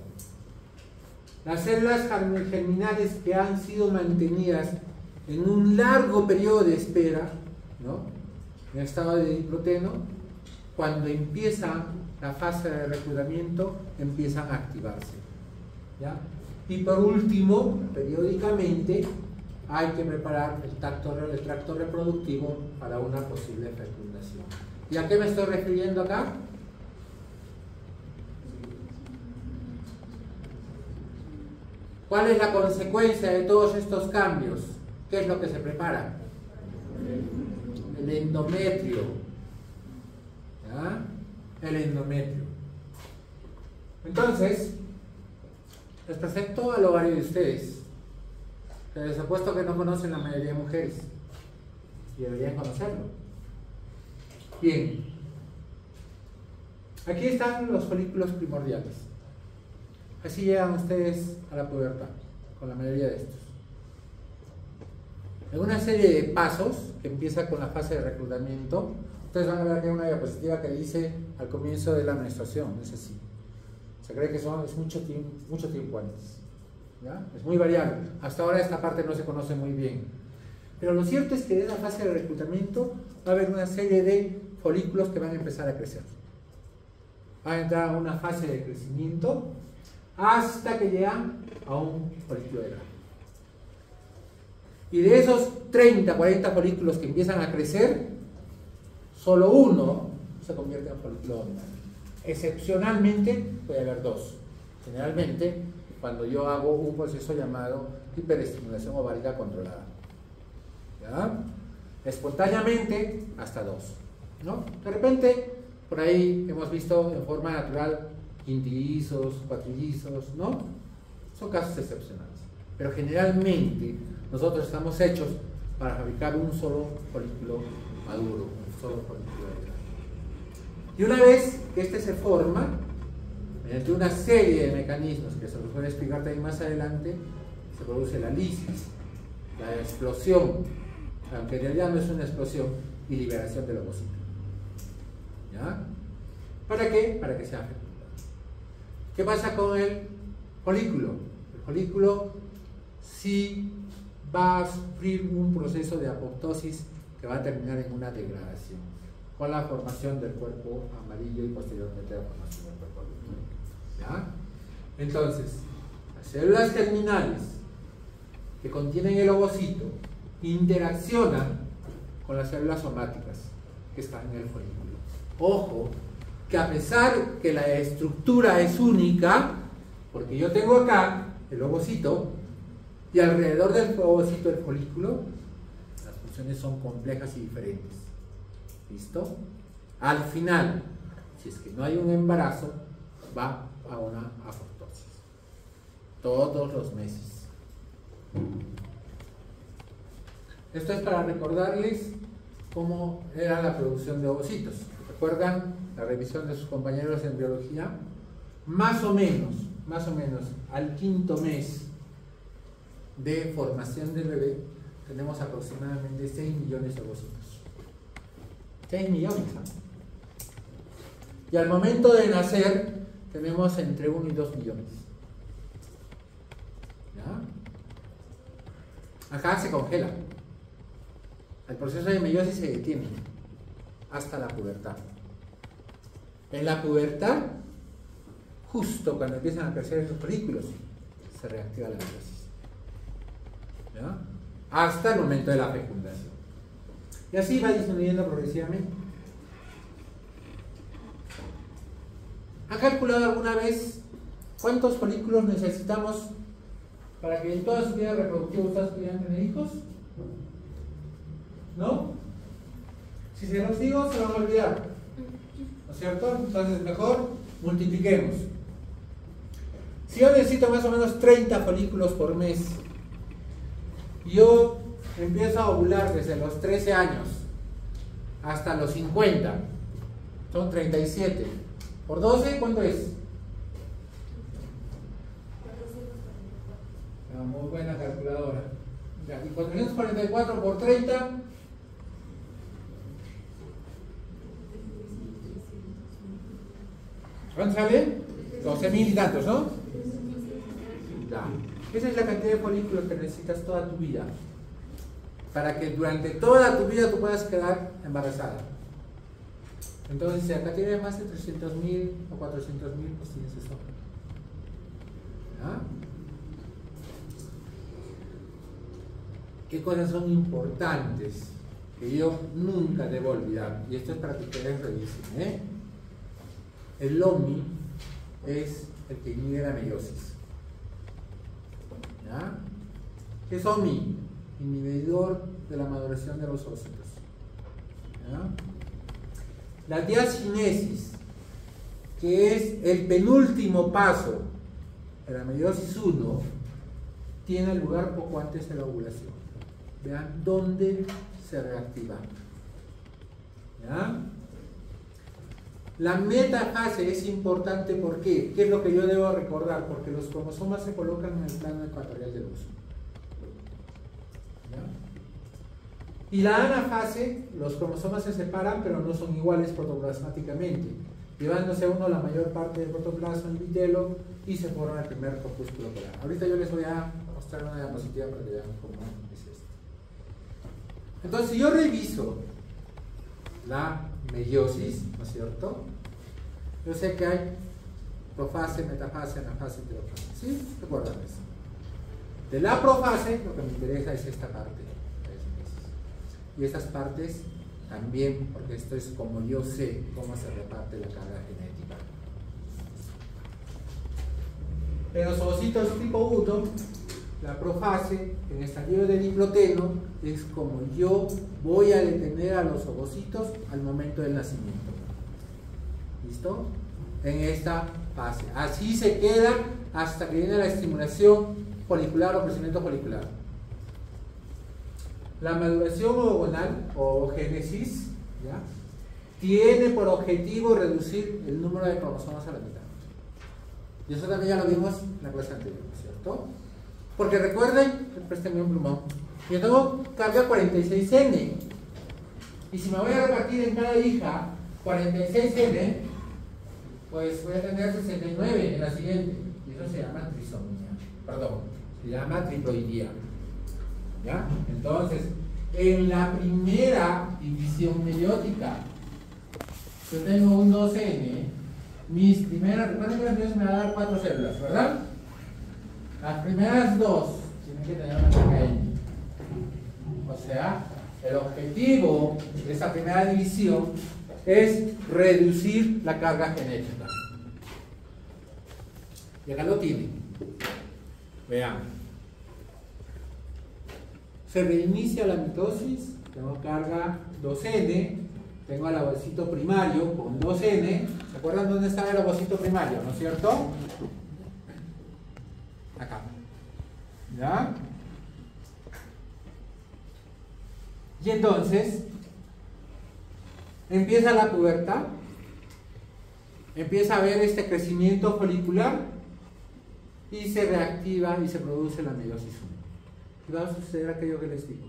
Las células germinales que han sido mantenidas en un largo periodo de espera, ¿no?, en estado de diproteno, cuando empieza la fase de reclutamiento, empiezan a activarse, ¿ya? Y por último, periódicamente hay que preparar el tracto reproductivo para una posible fecundación. ¿Y a qué me estoy refiriendo acá? ¿Cuál es la consecuencia de todos estos cambios? ¿Qué es lo que se prepara? El endometrio. ¿Ya? El endometrio. Entonces, les presento al ovario de ustedes, que les apuesto que no conocen la mayoría de mujeres, y deberían conocerlo. Bien, aquí están los folículos primordiales. Así llegan ustedes a la pubertad, con la mayoría de estos. En una serie de pasos, que empieza con la fase de reclutamiento, ustedes van a ver que hay una diapositiva que dice al comienzo de la menstruación, es así. Se cree que es mucho tiempo antes, ¿ya? Es muy variable. Hasta ahora esta parte no se conoce muy bien. Pero lo cierto es que en la fase de reclutamiento va a haber una serie de folículos que van a empezar a crecer. Van a entrar a una fase de crecimiento hasta que llegan a un folículo de grano. Y de esos 30, 40 folículos que empiezan a crecer, solo uno se convierte en folículo dominante. Excepcionalmente puede haber dos. Generalmente, cuando yo hago un proceso llamado hiperestimulación ovárica controlada, ¿ya? Espontáneamente, hasta dos, ¿no? De repente, por ahí hemos visto en forma natural quintillizos, cuatrillizos, ¿no? Son casos excepcionales. Pero generalmente, nosotros estamos hechos para fabricar un solo folículo maduro, un solo folículo de grano. Y una vez que este se forma, mediante una serie de mecanismos que se los voy a explicar también más adelante, se produce la lisis, la explosión, aunque en realidad no es una explosión, y liberación del ovocito. ¿Ya? ¿Para qué? Para que sea fecundado. ¿Qué pasa con el folículo? El folículo sí va a sufrir un proceso de apoptosis que va a terminar en una degradación, con la formación del cuerpo amarillo y posteriormente la formación del cuerpo adulto. ¿Ya? Entonces, las células germinales que contienen el ovocito interaccionan con las células somáticas que están en el folículo. Ojo, que a pesar que la estructura es única, porque yo tengo acá el ovocito y alrededor del ovocito el folículo, las funciones son complejas y diferentes. ¿Listo? Al final, si es que no hay un embarazo, va a una apoptosis. Todos los meses. Esto es para recordarles cómo era la producción de ovocitos. ¿Recuerdan la revisión de sus compañeros en biología? Más o menos, al quinto mes de formación del bebé, tenemos aproximadamente 6 millones de ovocitos. 6 millones. Y al momento de nacer, tenemos entre 1 y 2 millones. ¿Ya? Acá se congela. El proceso de meiosis se detiene hasta la pubertad. En la pubertad, justo cuando empiezan a crecer estos folículos, se reactiva la meiosis. ¿Ya? Hasta el momento de la fecundación. Y así va disminuyendo progresivamente. ¿Han calculado alguna vez cuántos folículos necesitamos para que en toda su vida reproductiva ustedes pudieran tener hijos? ¿No? Si se los digo, se van a olvidar. ¿No es cierto? Entonces mejor multipliquemos. Si yo necesito más o menos 30 folículos por mes, yo empiezo a ovular desde los 13 años hasta los 50, son 37. ¿Por 12 cuánto es? Muy buena calculadora. Y 444 por 30. ¿Cuánto sale? 12.000 y tantos, ¿no? Ya. Esa es la cantidad de folículos que necesitas toda tu vida para que durante toda tu vida tú puedas quedar embarazada. Entonces, si acá tienes más de 300.000 o 400.000, pues tienes eso. ¿Ya? ¿Qué cosas son importantes que yo nunca debo olvidar? Y esto es para que ustedes revisen, ¿eh? El OMI es el que inhibe la meiosis. ¿Ya? ¿Qué es OMI? Inhibidor de la maduración de los ovocitos. ¿Ya? La diacinesis, que es el penúltimo paso de la meiosis 1, tiene lugar poco antes de la ovulación. Vean dónde se reactiva. ¿Ya? La metafase es importante, ¿por qué? ¿Qué es lo que yo debo recordar? Porque los cromosomas se colocan en el plano ecuatorial del huso. ¿Ya? Y la anafase, los cromosomas se separan, pero no son iguales protoplasmáticamente, llevándose uno la mayor parte del protoplasma en vitelo y se forma el primer corpúsculo polar. Ahorita yo les voy a mostrar una diapositiva para que vean cómo es esto. Entonces, si yo reviso la meiosis, ¿no es cierto? Yo sé que hay profase, metafase, anafase, telofase. ¿Sí? ¿Recuerdan eso? De la profase, lo que me interesa es esta parte. Y estas partes también, porque esto es como yo sé cómo se reparte la carga genética. En los ovocitos tipo 1, la profase, en estadio de diploteno, es como yo voy a detener a los ovocitos al momento del nacimiento. ¿Listo? En esta fase. Así se queda hasta que viene la estimulación folicular o crecimiento folicular. La maduración ovogonal o génesis, ¿ya?, tiene por objetivo reducir el número de cromosomas a la mitad. Y eso también ya lo vimos en la clase anterior, ¿cierto? Porque recuerden, préstenme un plumón, yo tengo carga 46N, y si me voy a repartir en cada hija 46N, pues voy a tener 69 en la siguiente, y eso se llama trisomía, perdón, se llama triploidía. ¿Ya? Entonces, en la primera división meiótica, yo tengo un 2N, mis primeras, recuerden que las primeras me va a dar 4 células, ¿verdad? Las primeras 2 tienen que tener una carga N. O sea, el objetivo de esa primera división es reducir la carga genética. Y acá lo tienen. Vean. Se reinicia la mitosis, tengo carga 2N, tengo el ovocito primario con 2N. ¿Se acuerdan dónde estaba el ovocito primario, no es cierto? Acá. ¿Ya? Y entonces empieza la pubertad, empieza a haber este crecimiento folicular y se reactiva y se produce la meiosis 1. Y va a suceder aquello que les digo.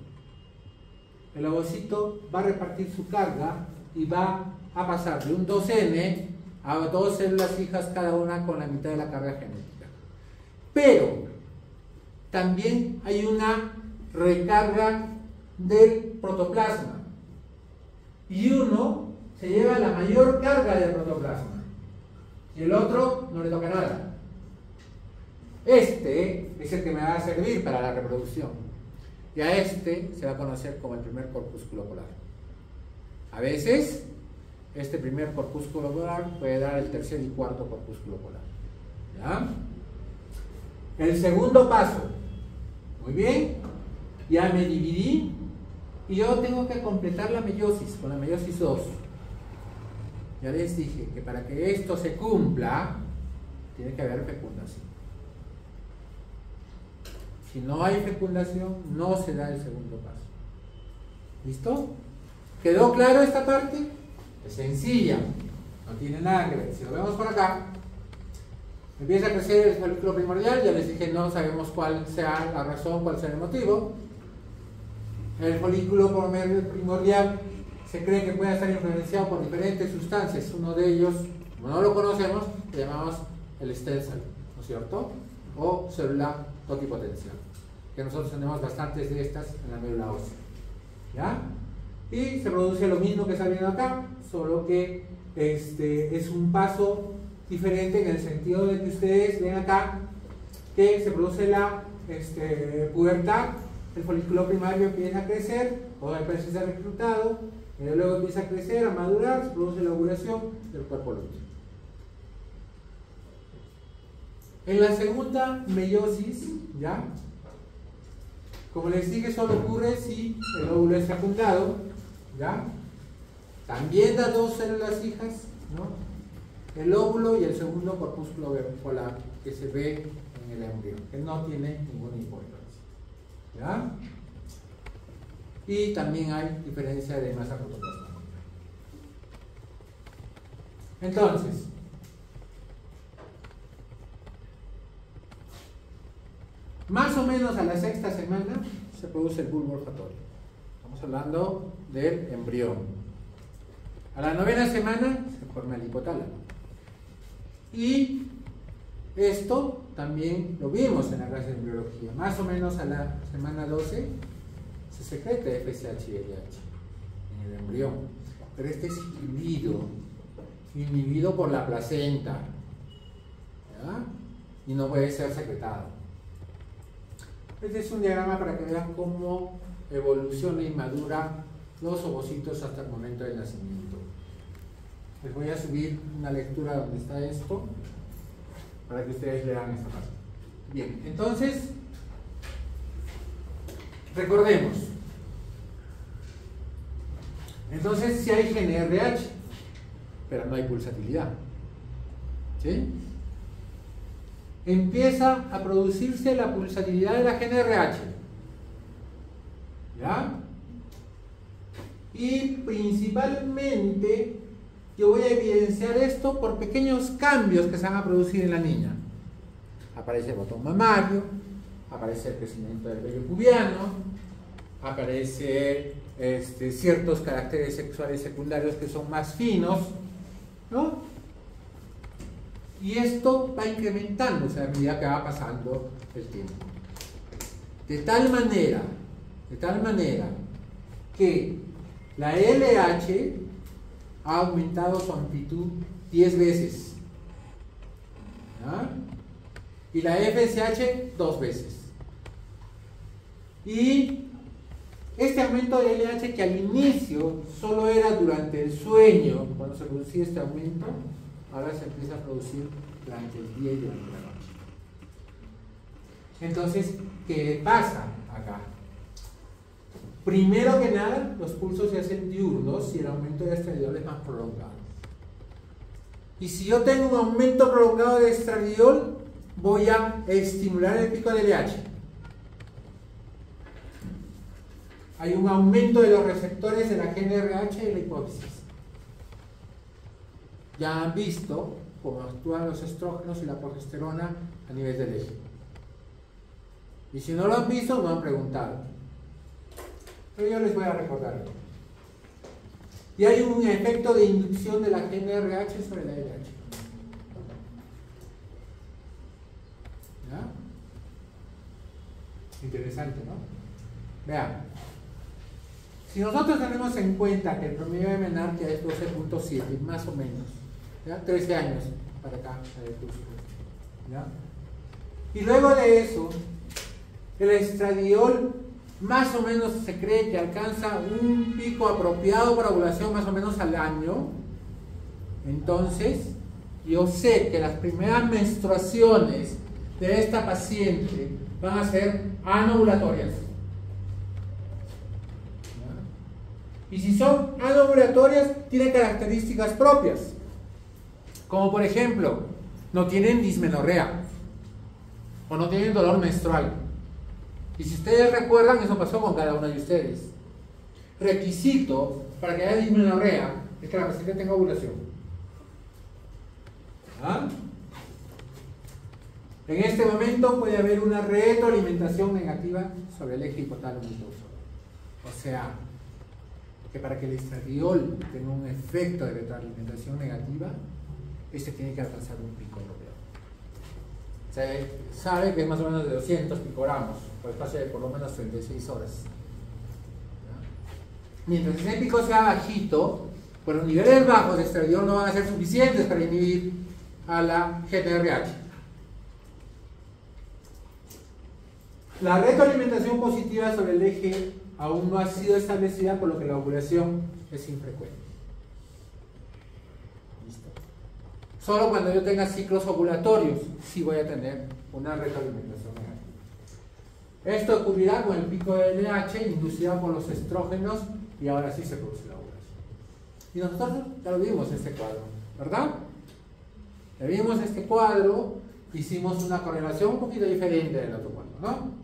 El ovocito va a repartir su carga y va a pasar de un 2N a 2 células hijas cada una con la mitad de la carga genética. Pero también hay una recarga del protoplasma y uno se lleva la mayor carga del protoplasma y el otro no le toca nada. Este es el que me va a servir para la reproducción y a este se va a conocer como el primer corpúsculo polar. A veces este primer corpúsculo polar puede dar el tercer y cuarto corpúsculo polar. ¿Ya? El segundo paso, muy bien, ya me dividí y yo tengo que completar la meiosis con la meiosis 2. Ya les dije que para que esto se cumpla tiene que haber fecundación. Si no hay fecundación, no se da el segundo paso. ¿Listo? ¿Quedó claro esta parte? Es sencilla, no tiene nada que ver. Si lo vemos por acá, empieza a crecer el folículo primordial. Ya les dije, no sabemos cuál sea la razón, cuál sea el motivo. El folículo primordial se cree que puede estar influenciado por diferentes sustancias. Uno de ellos Como no lo conocemos, le llamamos el stem cell, ¿no es cierto? O célula totipotencial, que nosotros tenemos bastantes de estas en la médula ósea. ¿Ya? Y se produce lo mismo que está viendo acá, solo que es un paso diferente en el sentido de que ustedes ven acá que se produce la pubertad, el folículo primario empieza a crecer, o empieza a ser reclutado, y luego empieza a crecer, a madurar, se produce la ovulación del cuerpo lúteo. En la segunda meiosis, ¿ya? Como les dije, solo ocurre si el óvulo es fecundado, ¿ya? También da dos células hijas, ¿no? El óvulo y el segundo corpúsculo bipolar que se ve en el embrión, que no tiene ninguna importancia, ¿ya? Y también hay diferencia de masa protoplasmática. Entonces, más o menos a la sexta semana se produce el bulbo olfatorio. Estamos hablando del embrión. A la novena semana se forma el hipotálamo. Y esto también lo vimos en la clase de embriología. Más o menos a la semana 12 se secreta FSH y LH en el embrión. Pero este es inhibido por la placenta, ¿ya? Y no puede ser secretado. Este es un diagrama para que vean cómo evoluciona y madura los ovocitos hasta el momento del nacimiento. Les voy a subir una lectura donde está esto para que ustedes lean esta parte. Bien, entonces recordemos. Entonces sí hay GNRH, pero no hay pulsatilidad. ¿Sí? Empieza a producirse la pulsatilidad de la GNRH. ¿Ya? Y principalmente yo voy a evidenciar esto por pequeños cambios que se van a producir en la niña. Aparece el botón mamario, aparece el crecimiento del vello pubiano, aparece ciertos caracteres sexuales secundarios que son más finos, ¿no? Y esto va incrementándose a medida que va pasando el tiempo. De tal manera que la LH ha aumentado su amplitud 10 veces. ¿Ya? Y la FSH 2 veces. Y este aumento de LH, que al inicio solo era durante el sueño, cuando se producía este aumento, ahora se empieza a producir durante el día y durante la noche. Entonces, ¿qué pasa acá? Primero que nada, los pulsos se hacen diurnos y el aumento de estradiol es más prolongado. Y si yo tengo un aumento prolongado de estradiol, voy a estimular el pico de LH. Hay un aumento de los receptores de la GNRH y la hipófisis. Ya han visto cómo actúan los estrógenos y la progesterona a nivel del eje. Y si no lo han visto, me han preguntado. Pero yo les voy a recordar. Y hay un efecto de inducción de la GNRH sobre la LH. ¿Ya? Interesante, ¿no? Vean. Si nosotros tenemos en cuenta que el promedio de menarquia es 12.7, más o menos, ¿ya? 13 años para acá, para el curso, ¿ya? Y luego de eso, el estradiol más o menos se cree que alcanza un pico apropiado para ovulación más o menos al año. Entonces, yo sé que las primeras menstruaciones de esta paciente van a ser anovulatorias. Y si son anovulatorias, tienen características propias. Como por ejemplo, no tienen dismenorrea o no tienen dolor menstrual. Y si ustedes recuerdan, eso pasó con cada uno de ustedes. Requisito para que haya dismenorrea es que la paciente tenga ovulación. ¿Ah? En este momento puede haber una retroalimentación negativa sobre el eje hipotálamo inductor. O sea, que para que el estradiol tenga un efecto de retroalimentación negativa, este tiene que alcanzar un pico europeo. Se sabe que es más o menos de 200 picogramos por espacio de por lo menos 36 horas. Mientras ese pico sea bajito, pues los niveles bajos de estradiol no van a ser suficientes para inhibir a la GTRH. La retroalimentación positiva sobre el eje aún no ha sido establecida, por lo que la ovulación es infrecuente. ¿Listo? Solo cuando yo tenga ciclos ovulatorios sí voy a tener una retroalimentación negativa. Esto ocurrirá con el pico de LH inducido por los estrógenos y ahora sí se produce la ovulación. Y nosotros ya lo vimos este cuadro, ¿verdad? Ya vimos este cuadro, hicimos una correlación un poquito diferente del otro cuadro, ¿no?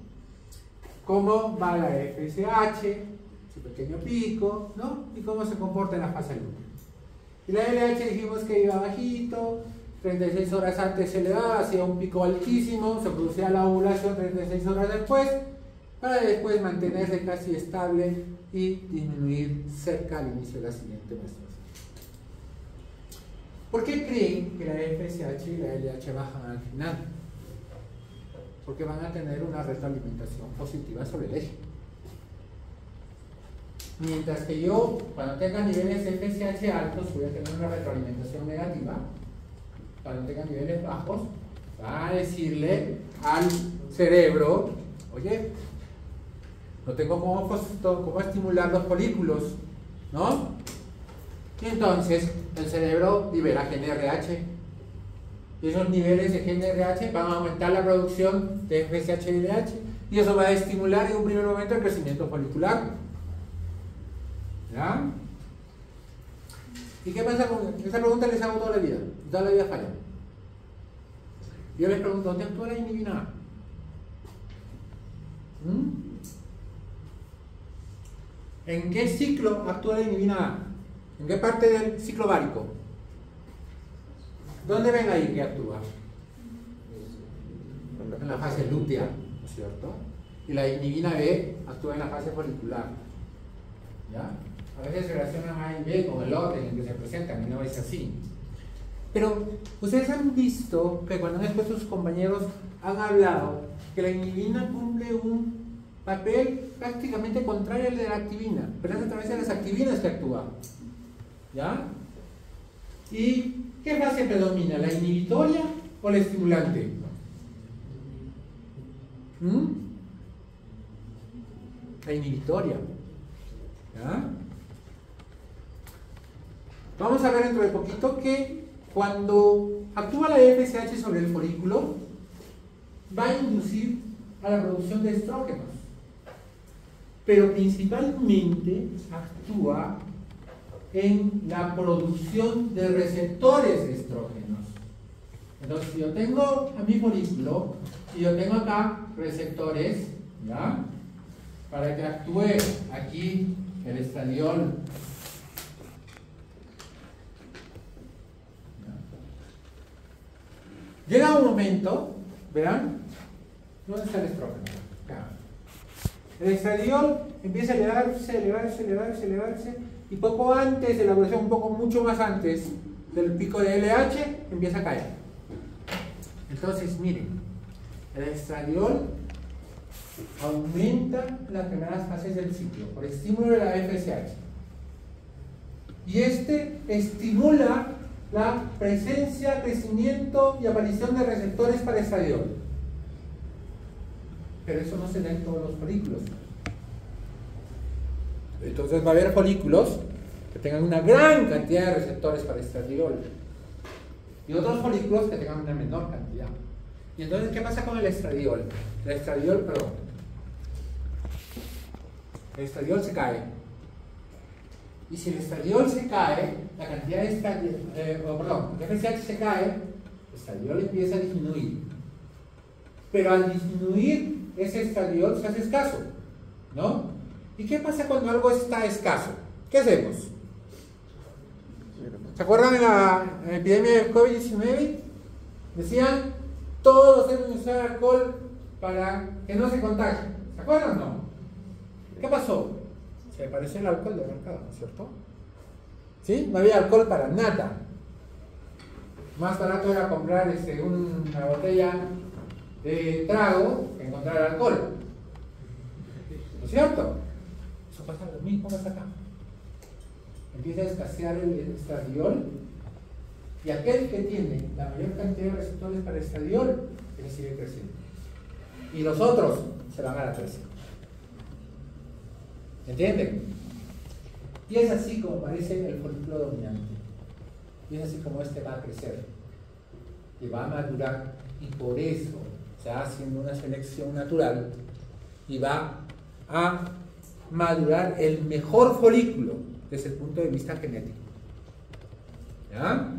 Cómo va la FSH, su pequeño pico, ¿no? Y cómo se comporta en la fase luna. Y la LH dijimos que iba bajito, 36 horas antes se elevaba, hacía un pico altísimo, se producía la ovulación 36 horas después, para después mantenerse casi estable y disminuir cerca al inicio de la siguiente menstruación. ¿Por qué creen que la FSH y la LH bajan al final? Porque van a tener una retroalimentación positiva sobre el eje. Mientras que yo, cuando tenga niveles de FSH altos, voy a tener una retroalimentación negativa. Cuando tenga niveles bajos, va a decirle al cerebro, oye, no tengo cómo estimular los folículos, ¿no? Y entonces el cerebro libera GnRH. Y esos niveles de GnRH van a aumentar la producción de FSH y LH, y eso va a estimular en un primer momento el crecimiento folicular. ¿Ya? ¿Y qué pasa con esa pregunta? Les hago toda la vida falla. Yo les pregunto, ¿dónde actúa la inhibina? ¿En qué ciclo actúa la inhibina? ¿En qué parte del ciclo ovárico? ¿Dónde ven ahí que actúa? En la fase lútea, ¿no es cierto? Y la inhibina B actúa en la fase folicular. ¿Ya? A veces se relacionan A y B con el orden en que se presentan y no es así. Pero ustedes han visto que cuando han expuesto sus compañeros han hablado que la inhibina cumple un papel prácticamente contrario al de la activina, pero es a través de las activinas que actúa. ¿Ya? ¿Y qué fase predomina? ¿La inhibitoria o la estimulante? La inhibitoria. ¿Ya? Vamos a ver dentro de poquito que cuando actúa la FSH sobre el folículo va a inducir a la producción de estrógenos, pero principalmente actúa en la producción de receptores de estrógenos. Entonces, si yo tengo a mi folículo y yo tengo acá receptores, ¿ya? Para que actúe aquí el estradiol, llega un momento, vean, ¿dónde está el estrógeno? Acá. El estradiol empieza a elevarse, y poco antes de la ovulación, mucho más antes del pico de LH, empieza a caer. Entonces, miren, el estradiol aumenta las primeras fases del ciclo por estímulo de la FSH. Y este estimula la presencia, crecimiento y aparición de receptores para estradiol. Pero eso no se da en todos los folículos. Entonces va a haber folículos que tengan una gran cantidad de receptores para estradiol y otros folículos que tengan una menor cantidad. Y entonces, ¿qué pasa con el estradiol? El estradiol se cae. Y si el estradiol se cae, la cantidad de estradiol, el FSH se cae, el estradiol empieza a disminuir. Pero al disminuir ese estradiol se hace escaso, ¿no? ¿Y qué pasa cuando algo está escaso? ¿Qué hacemos? ¿Se acuerdan de la epidemia de COVID-19? Decían, todos deben usar alcohol para que no se contagien. ¿Se acuerdan o no? ¿Qué pasó? Se desapareció el alcohol del mercado, ¿no es cierto? ¿Sí? No había alcohol para nada. Más barato era comprar una botella de trago que encontrar alcohol. ¿No es cierto? Eso pasa lo mismo pasa acá. Empieza a escasear el estradiol y aquel que tiene la mayor cantidad de receptores para estradiol, ese sigue creciendo. Y los otros se van a la crece. ¿Entienden? Y es así como aparece el folículo dominante. Y es así como este va a crecer y va a madurar, y por eso se va haciendo una selección natural y va a madurar el mejor folículo desde el punto de vista genético. ¿Ya?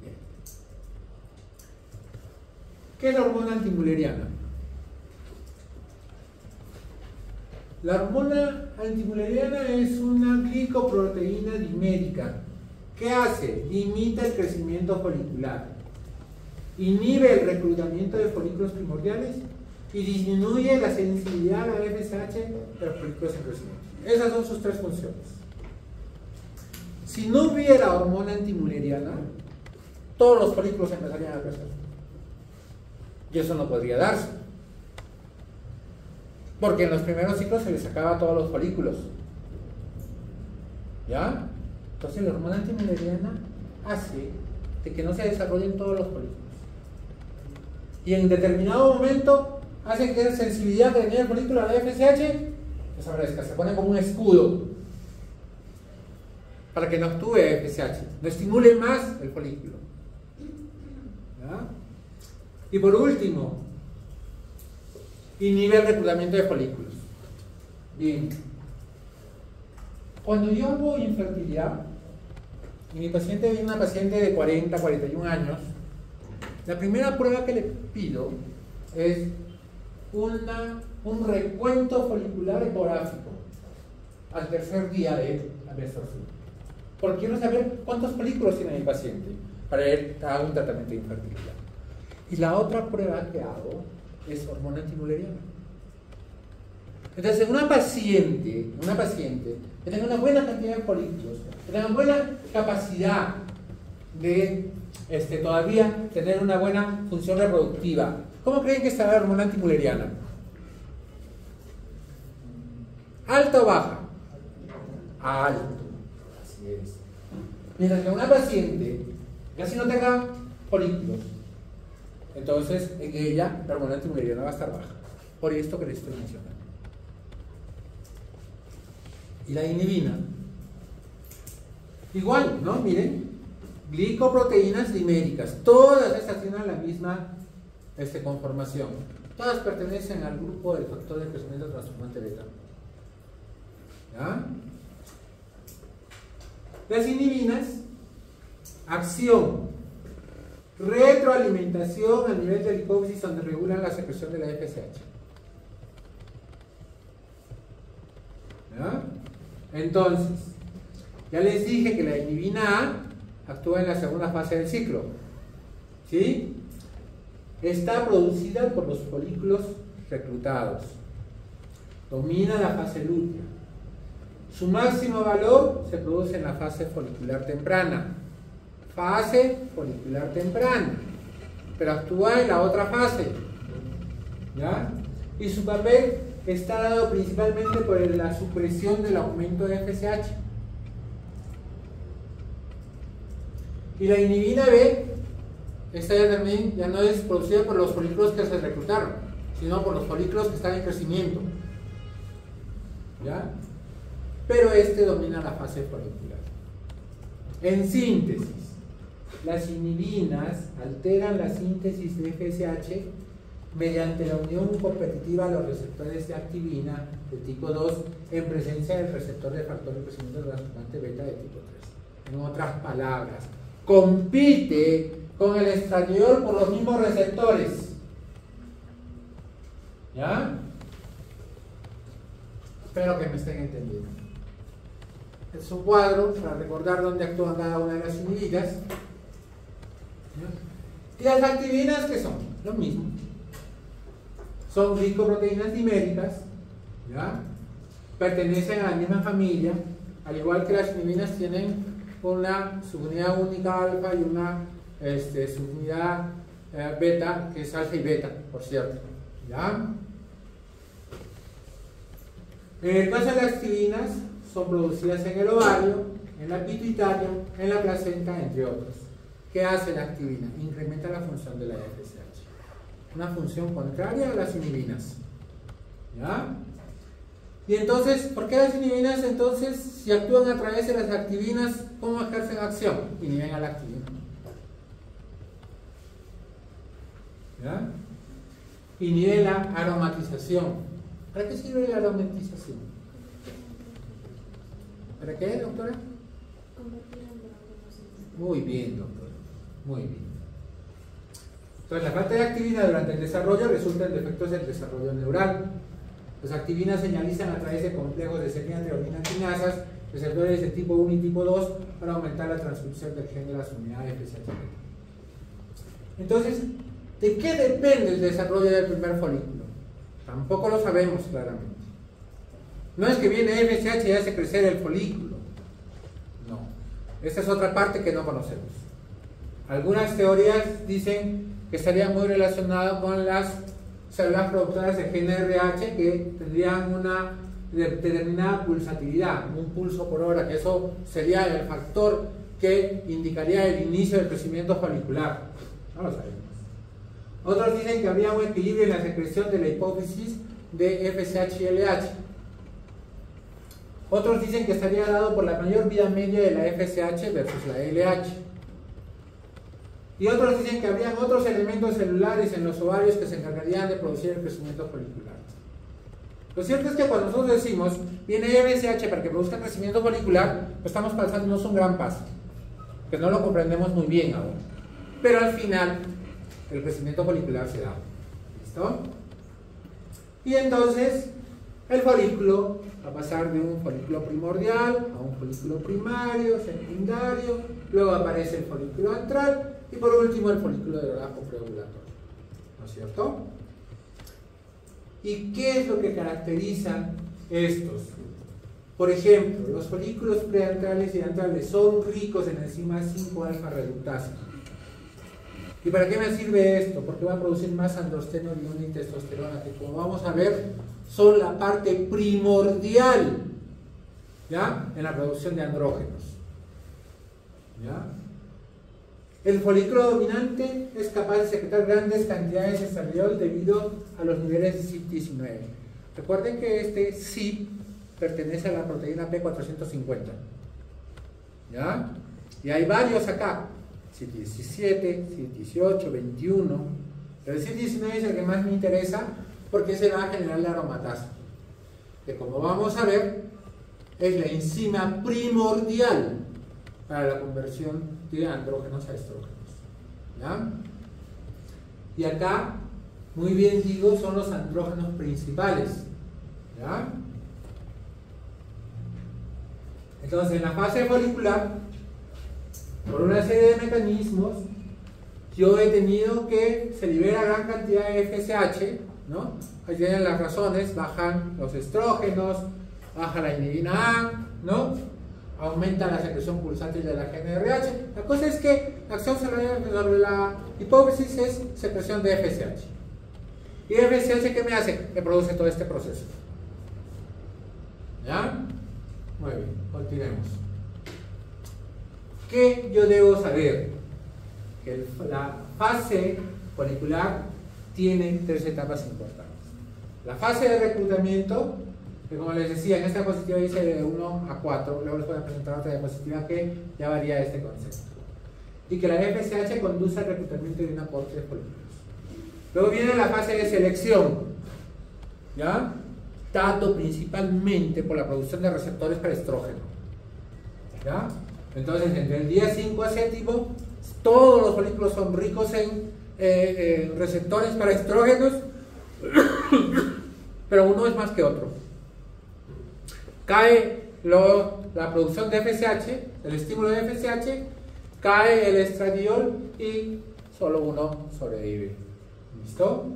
Bien. ¿Qué es la hormona antimuleriana? La hormona antimuleriana es una glicoproteína dimérica. ¿Qué hace? Limita el crecimiento folicular, inhibe el reclutamiento de folículos primordiales y disminuye la sensibilidad a la FSH de los folículos en crecimiento. Esas son sus tres funciones. Si no hubiera hormona antimuleriana, todos los folículos empezarían a crecer. Y eso no podría darse, porque en los primeros ciclos se les sacaba todos los folículos. ¿Ya? Entonces la hormona antimuleriana hace de que no se desarrollen todos los folículos. Y en determinado momento hace que la sensibilidad que tenía el folículo a la FSH desaparezca, se pone como un escudo para que no actúe FSH, no estimule más el folículo. ¿Ya? Y por último, inhibe el reclutamiento de folículos. Bien. Cuando yo hago infertilidad, y mi paciente viene una paciente de 40, 41 años, la primera prueba que le pido es un recuento folicular ecográfico al tercer día de la menstruación. Porque quiero saber cuántos folículos tiene mi paciente para ir a un tratamiento de infertilidad. Y la otra prueba que hago es hormona antimuleriana. Entonces, una paciente que tenga una buena cantidad de folículos, que tenga buena capacidad de todavía tener una buena función reproductiva, ¿cómo creen que está la hormona antimuleriana? ¿Alta o baja? Alto. Así es. Mientras que una paciente casi no tenga folículos, entonces en ella la hormona antimuleriana va a estar baja, por esto que les estoy mencionando. Y la inhibina, igual, ¿no? Miren, glicoproteínas diméricas, todas estas tienen la misma conformación, todas pertenecen al grupo del factor de crecimiento transformante beta. ¿Ya? Las inhibinas, acción, retroalimentación a nivel de lipólisis donde regulan la secreción de la FSH. ¿Ya? Entonces, ya les dije que la inhibina A actúa en la segunda fase del ciclo. ¿Sí? Está producida por los folículos reclutados. Domina la fase lútea. Su máximo valor se produce en la fase folicular temprana. Fase folicular temprana. Pero actúa en la otra fase. ¿Ya? Y su papel está dado principalmente por la supresión del aumento de FSH. Y la inhibina B, esta ya no es producida por los folículos que se reclutaron, sino por los folículos que están en crecimiento. ¿Ya? Pero domina la fase folicular. En síntesis, las inhibinas alteran la síntesis de FSH mediante la unión competitiva a los receptores de activina de tipo 2 en presencia del receptor de factor de crecimiento transformante beta de tipo 3. En otras palabras, compite con el estradiol por los mismos receptores. ¿Ya? Espero que me estén entendiendo. Es un cuadro para recordar dónde actúan cada una de las inhibidas. ¿Ya? Y las activinas, ¿qué son? Lo mismo. Son glicoproteínas diméricas, ¿ya? Pertenecen a la misma familia, al igual que las inhibinas tienen una subunidad única alfa y una subunidad beta, que es alfa y beta, por cierto. ¿Ya? En el caso de las activinas, son producidas en el ovario, en la pituitaria, en la placenta, entre otros. ¿Qué hace la activina? Incrementa la función de la FSH. Una función contraria a las inhibinas. ¿Ya? Y entonces, ¿por qué las inhibinas entonces, si actúan a través de las activinas, cómo ejercen acción? Inhiben a la activina. ¿Ya? Inhibe la aromatización. ¿Para qué sirve la aromatización? ¿Para qué, doctora? Muy bien, doctora. Muy bien. Entonces, la falta de activina durante el desarrollo resulta en defectos del desarrollo neural. Las activinas señalizan a través de complejos de serianreolinanquinasas, receptores de tipo 1 y tipo 2, para aumentar la transcripción del gen de las unidades FSH. Entonces, ¿de qué depende el desarrollo del primer folículo? Tampoco lo sabemos claramente. No es que viene FSH y hace crecer el folículo. No. Esta es otra parte que no conocemos. Algunas teorías dicen que estaría muy relacionado con las células productoras de GNRH que tendrían una determinada pulsatividad, un pulso por hora, que eso sería el factor que indicaría el inicio del crecimiento folicular. No lo sabemos. Otros dicen que habría un equilibrio en la secreción de la hipófisis de FSH y LH. Otros dicen que estaría dado por la mayor vida media de la FSH versus la LH. Y otros dicen que habrían otros elementos celulares en los ovarios que se encargarían de producir el crecimiento folicular. Lo cierto es que cuando nosotros decimos viene FSH para que produzca crecimiento folicular, estamos pasándonos un gran paso, que no lo comprendemos muy bien aún. Pero al final, el crecimiento folicular se da. ¿Listo? Y entonces, el folículo va a pasar de un folículo primordial a un folículo primario, secundario, luego aparece el folículo antral y por último el folículo de relajo preovulatorio. ¿No es cierto? ¿Y qué es lo que caracteriza estos? Por ejemplo, los folículos preantrales y antrales son ricos en enzima 5-alfa reductasa. ¿Y para qué me sirve esto? Porque va a producir más androstenediona y testosterona, que como vamos a ver, son la parte primordial, ¿ya?, en la producción de andrógenos. ¿Ya? El folículo dominante es capaz de secretar grandes cantidades de estradiol debido a los niveles de CYP19. Recuerden que este CYP pertenece a la proteína P450. ¿Ya? Y hay varios acá. CYP17, CYP18, 21. Pero el CYP19 es el que más me interesa porque se va a generar la aromatasa, que como vamos a ver es la enzima primordial para la conversión de andrógenos a estrógenos. ¿Ya? Y acá, muy bien digo, son los andrógenos principales. ¿Ya? Entonces, en la fase folicular, por una serie de mecanismos, yo he tenido que se libera gran cantidad de FSH, ¿no? Ahí tienen las razones: bajan los estrógenos, baja la inhibina A, ¿no?, aumenta la secreción pulsátil de la GNRH. La cosa es que la acción sobre la hipófisis es secreción de FSH. ¿Y FSH qué me hace? Me produce todo este proceso. ¿Ya? Muy bien, continuemos. ¿Qué yo debo saber? Que la fase folicular tiene tres etapas importantes. La fase de reclutamiento, que como les decía, en esta diapositiva dice de 1 a 4, luego les voy a presentar otra diapositiva que ya varía este concepto. Y que la FSH conduce al reclutamiento de una corte de folículos. Luego viene la fase de selección, ¿ya?, dado principalmente por la producción de receptores para estrógeno. ¿Ya? Entonces, entre el día 5 a 7, todos los folículos son ricos en receptores para estrógenos, pero uno es más que otro. Cae la producción de FSH, el estímulo de FSH, cae el estradiol y solo uno sobrevive. ¿Listo?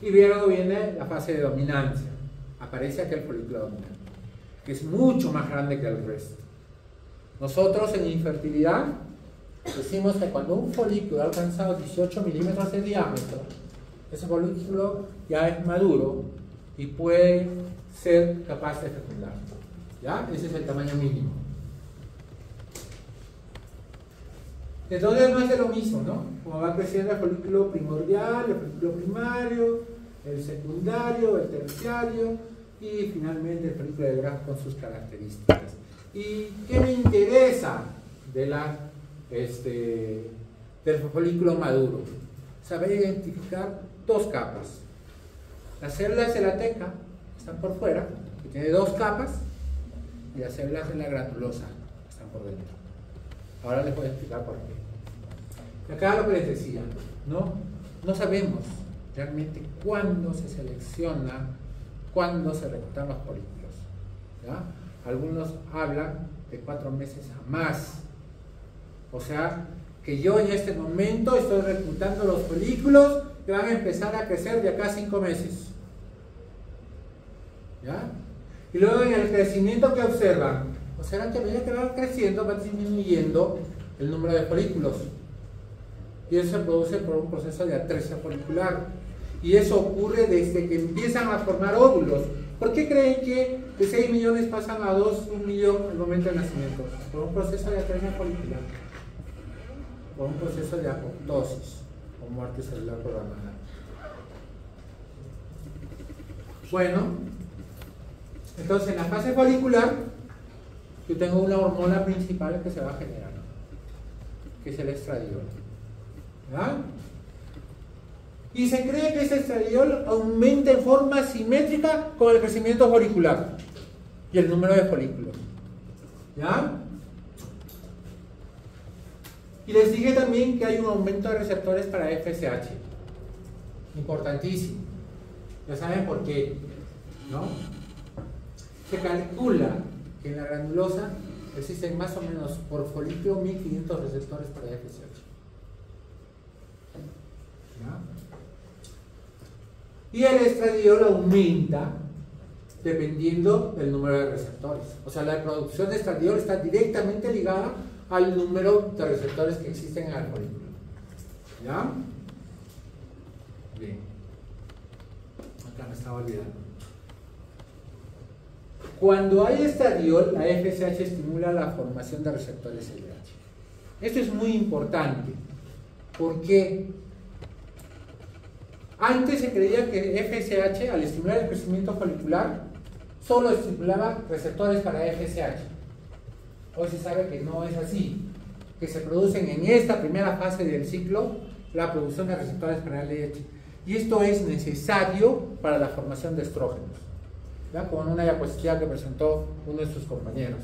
Y luego viene la fase de dominancia. Aparece aquel folículo dominante, que es mucho más grande que el resto. Nosotros en infertilidad decimos que cuando un folículo ha alcanzado 18 milímetros de diámetro, ese folículo ya es maduro y puede ser capaz de fecundar. ¿Ya? Ese es el tamaño mínimo. Entonces no es lo mismo, ¿no? Como va creciendo el folículo primordial, el folículo primario, el secundario, el terciario y finalmente el folículo de Graf con sus características. ¿Y qué me interesa del folículo maduro? Saber identificar dos capas. Las células de la teca están por fuera, que tiene dos capas, y las células de la granulosa están por dentro. Ahora les voy a explicar por qué. Acá lo que les decía, no sabemos realmente cuándo se selecciona, cuándo se reclutan los folículos. ¿Ya? Algunos hablan de 4 meses a más. O sea, que yo en este momento estoy reclutando los folículos que van a empezar a crecer de acá a 5 meses. ¿Ya? Y luego en el crecimiento que observan que a medida que va creciendo va disminuyendo el número de folículos. Y eso se produce por un proceso de atresia folicular. Y eso ocurre desde que empiezan a formar óvulos. ¿Por qué creen que de 6 millones pasan a 2, 1 millón al momento del nacimiento? Por un proceso de atresia folicular. Por un proceso de apoptosis o muerte celular programada. Bueno, entonces en la fase folicular yo tengo una hormona principal que se va a generar, que es el estradiol. ¿Ya? Y se cree que ese estradiol aumenta en forma simétrica con el crecimiento folicular y el número de folículos. ¿Ya? Y les dije también que hay un aumento de receptores para FSH. Importantísimo. Ya saben por qué, ¿no? Se calcula que en la granulosa existen más o menos por folículo 1500 receptores para FSH. ¿Ya? Y el estradiol aumenta dependiendo del número de receptores. O sea, la producción de estradiol está directamente ligada al número de receptores que existen en el folículo. ¿Ya? Bien. Acá me estaba olvidando. Cuando hay estradiol, la FSH estimula la formación de receptores LH. Esto es muy importante. ¿Por qué? Antes se creía que FSH, al estimular el crecimiento folicular, solo estimulaba receptores para FSH. Hoy se sabe que no es así, que se producen en esta primera fase del ciclo la producción de receptores para LH. Y esto es necesario para la formación de estrógenos. ¿Ya? Como en una diapositiva que presentó uno de sus compañeros.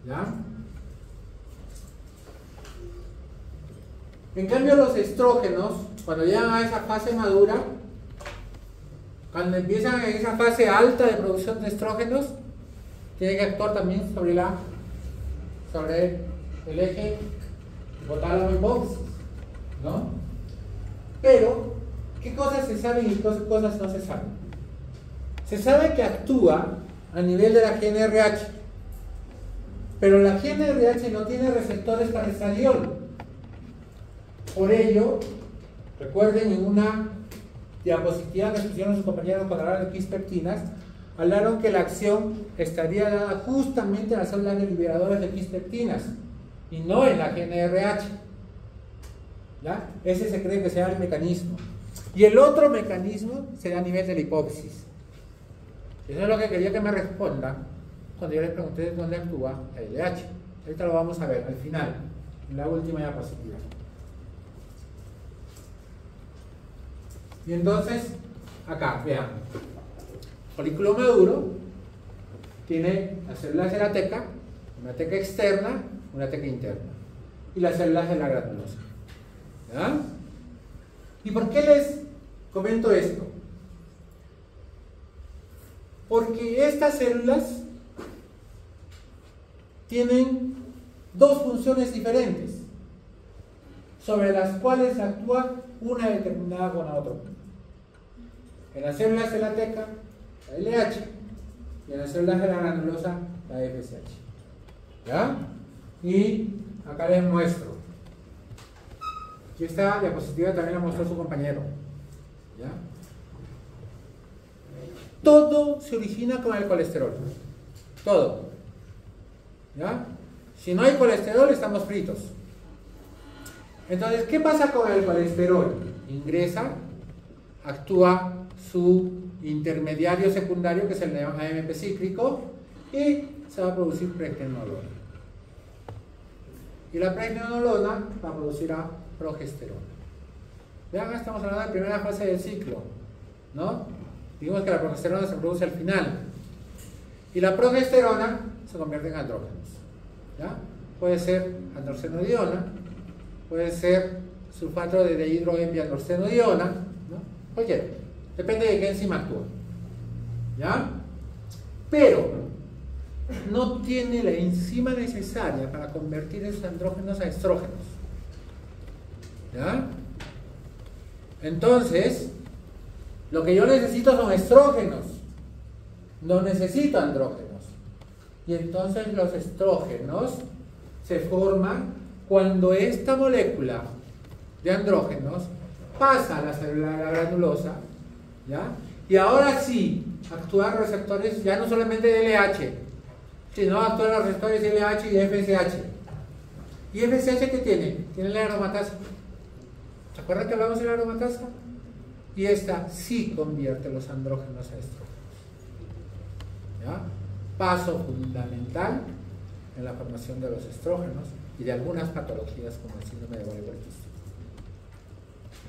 ¿Ya? En cambio, los estrógenos, cuando llegan a esa fase madura, cuando empiezan en esa fase alta de producción de estrógenos, tienen que actuar también sobre el eje hipotálamo-hipófisis, ¿no? Pero, ¿qué cosas se saben y qué cosas no se saben? Se sabe que actúa a nivel de la GNRH, pero la GNRH no tiene receptores para estradiol. Por ello, recuerden en una diapositiva que pusieron sus compañeros cuando hablaron de quispeptinas, hablaron que la acción estaría dada justamente en las células de liberadores de quispeptinas y no en la GNRH. ¿Ya? Ese se cree que sea el mecanismo. Y el otro mecanismo será a nivel de la hipófisis. Eso es lo que quería que me respondan cuando yo les pregunté dónde actúa el LH. Ahorita lo vamos a ver al final, en la última diapositiva. Y entonces, acá, vean, folículo maduro tiene las células de la teca, una teca externa, una teca interna, y las células de la granulosa. ¿Ya? ¿Y por qué les comento esto? Porque estas células tienen dos funciones diferentes, sobre las cuales actúa una determinada gonadotropina. En las células de la teca, la LH, y en las células de la granulosa, la FSH. ¿Ya? Y acá les muestro. Y esta diapositiva también la mostró su compañero. ¿Ya? Todo se origina con el colesterol. Todo. ¿Ya? Si no hay colesterol, estamos fritos. Entonces, ¿qué pasa con el colesterol? Ingresa, actúa su intermediario secundario, que es el AMP cíclico, y se va a producir pregnenolona. Y la pregnenolona va a producir a progesterona. Vean, estamos hablando de la primera fase del ciclo, ¿no? Digamos que la progesterona se produce al final. Y la progesterona se convierte en andrógenos. ¿Ya? Puede ser androstenediona, puede ser sulfato de dihidroepiandrostenediona, ¿no? Cualquiera. Depende de qué enzima actúa. ¿Ya? Pero no tiene la enzima necesaria para convertir esos andrógenos a estrógenos. ¿Ya? Entonces, lo que yo necesito son estrógenos. No necesito andrógenos. Y entonces los estrógenos se forman cuando esta molécula de andrógenos pasa a la célula de la granulosa, ¿ya? Y ahora sí actúan receptores ya no solamente de LH, sino actúan los receptores de LH y de FSH. ¿Y FSH qué tiene? Tiene la aromatasa. ¿Se acuerdan que hablamos de la aromatasa? Y esta sí convierte los andrógenos a estrógenos. ¿Ya? Paso fundamental en la formación de los estrógenos y de algunas patologías como el síndrome de ovario poliquístico.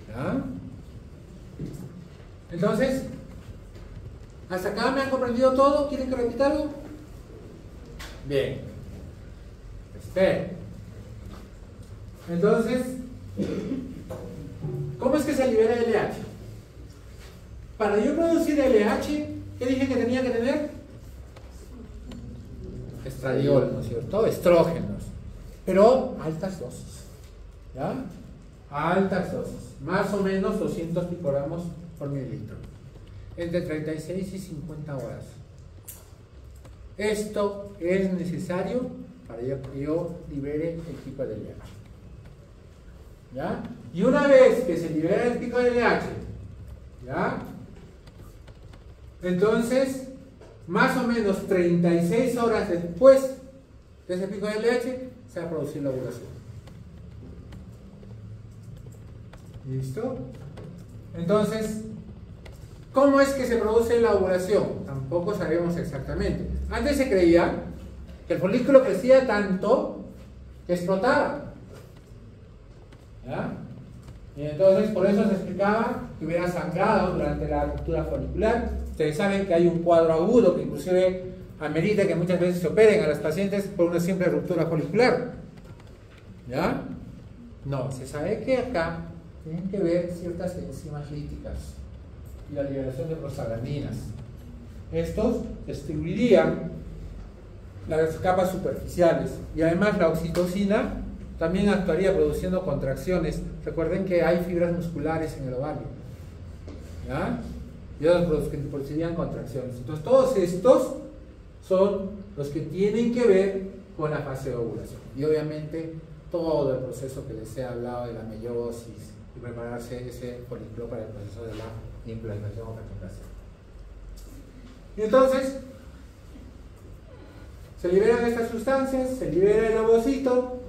¿Ya? Entonces, ¿hasta acá me han comprendido todo? ¿Quieren que repita algo? Bien. Esperen. Entonces, ¿cómo es que se libera LH? Para yo producir LH, ¿qué dije que tenía que tener? Estradiol, ¿no es cierto? Estrógenos. Pero altas dosis. ¿Ya? Altas dosis. Más o menos 200 picogramos por mililitro. Entre 36 y 50 horas. Esto es necesario para que yo libere el pico de LH. ¿Ya? Y una vez que se libera el pico de LH, ¿ya? Entonces, más o menos 36 horas después de ese pico de LH, se va a producir la ovulación. ¿Listo? Entonces, ¿cómo es que se produce la ovulación? Tampoco sabemos exactamente. Antes se creía que el folículo crecía tanto que explotaba. ¿Ya? Y entonces por eso se explicaba que hubiera sangrado durante la ruptura folicular. Ustedes saben que hay un cuadro agudo que inclusive amerita que muchas veces se operen a las pacientes por una simple ruptura folicular. ¿Ya? No, se sabe que acá tienen que ver ciertas enzimas líticas y la liberación de prostaglandinas. Estos distribuirían las capas superficiales y además la oxitocina también actuaría produciendo contracciones. Recuerden que hay fibras musculares en el ovario, ¿ya? Y ellos producirían contracciones. Entonces todos estos son los que tienen que ver con la fase de ovulación. Y obviamente todo el proceso que les he hablado de la meiosis y prepararse ese folículo para el proceso de la implantación o fecundación. Y entonces se liberan estas sustancias, se libera el ovocito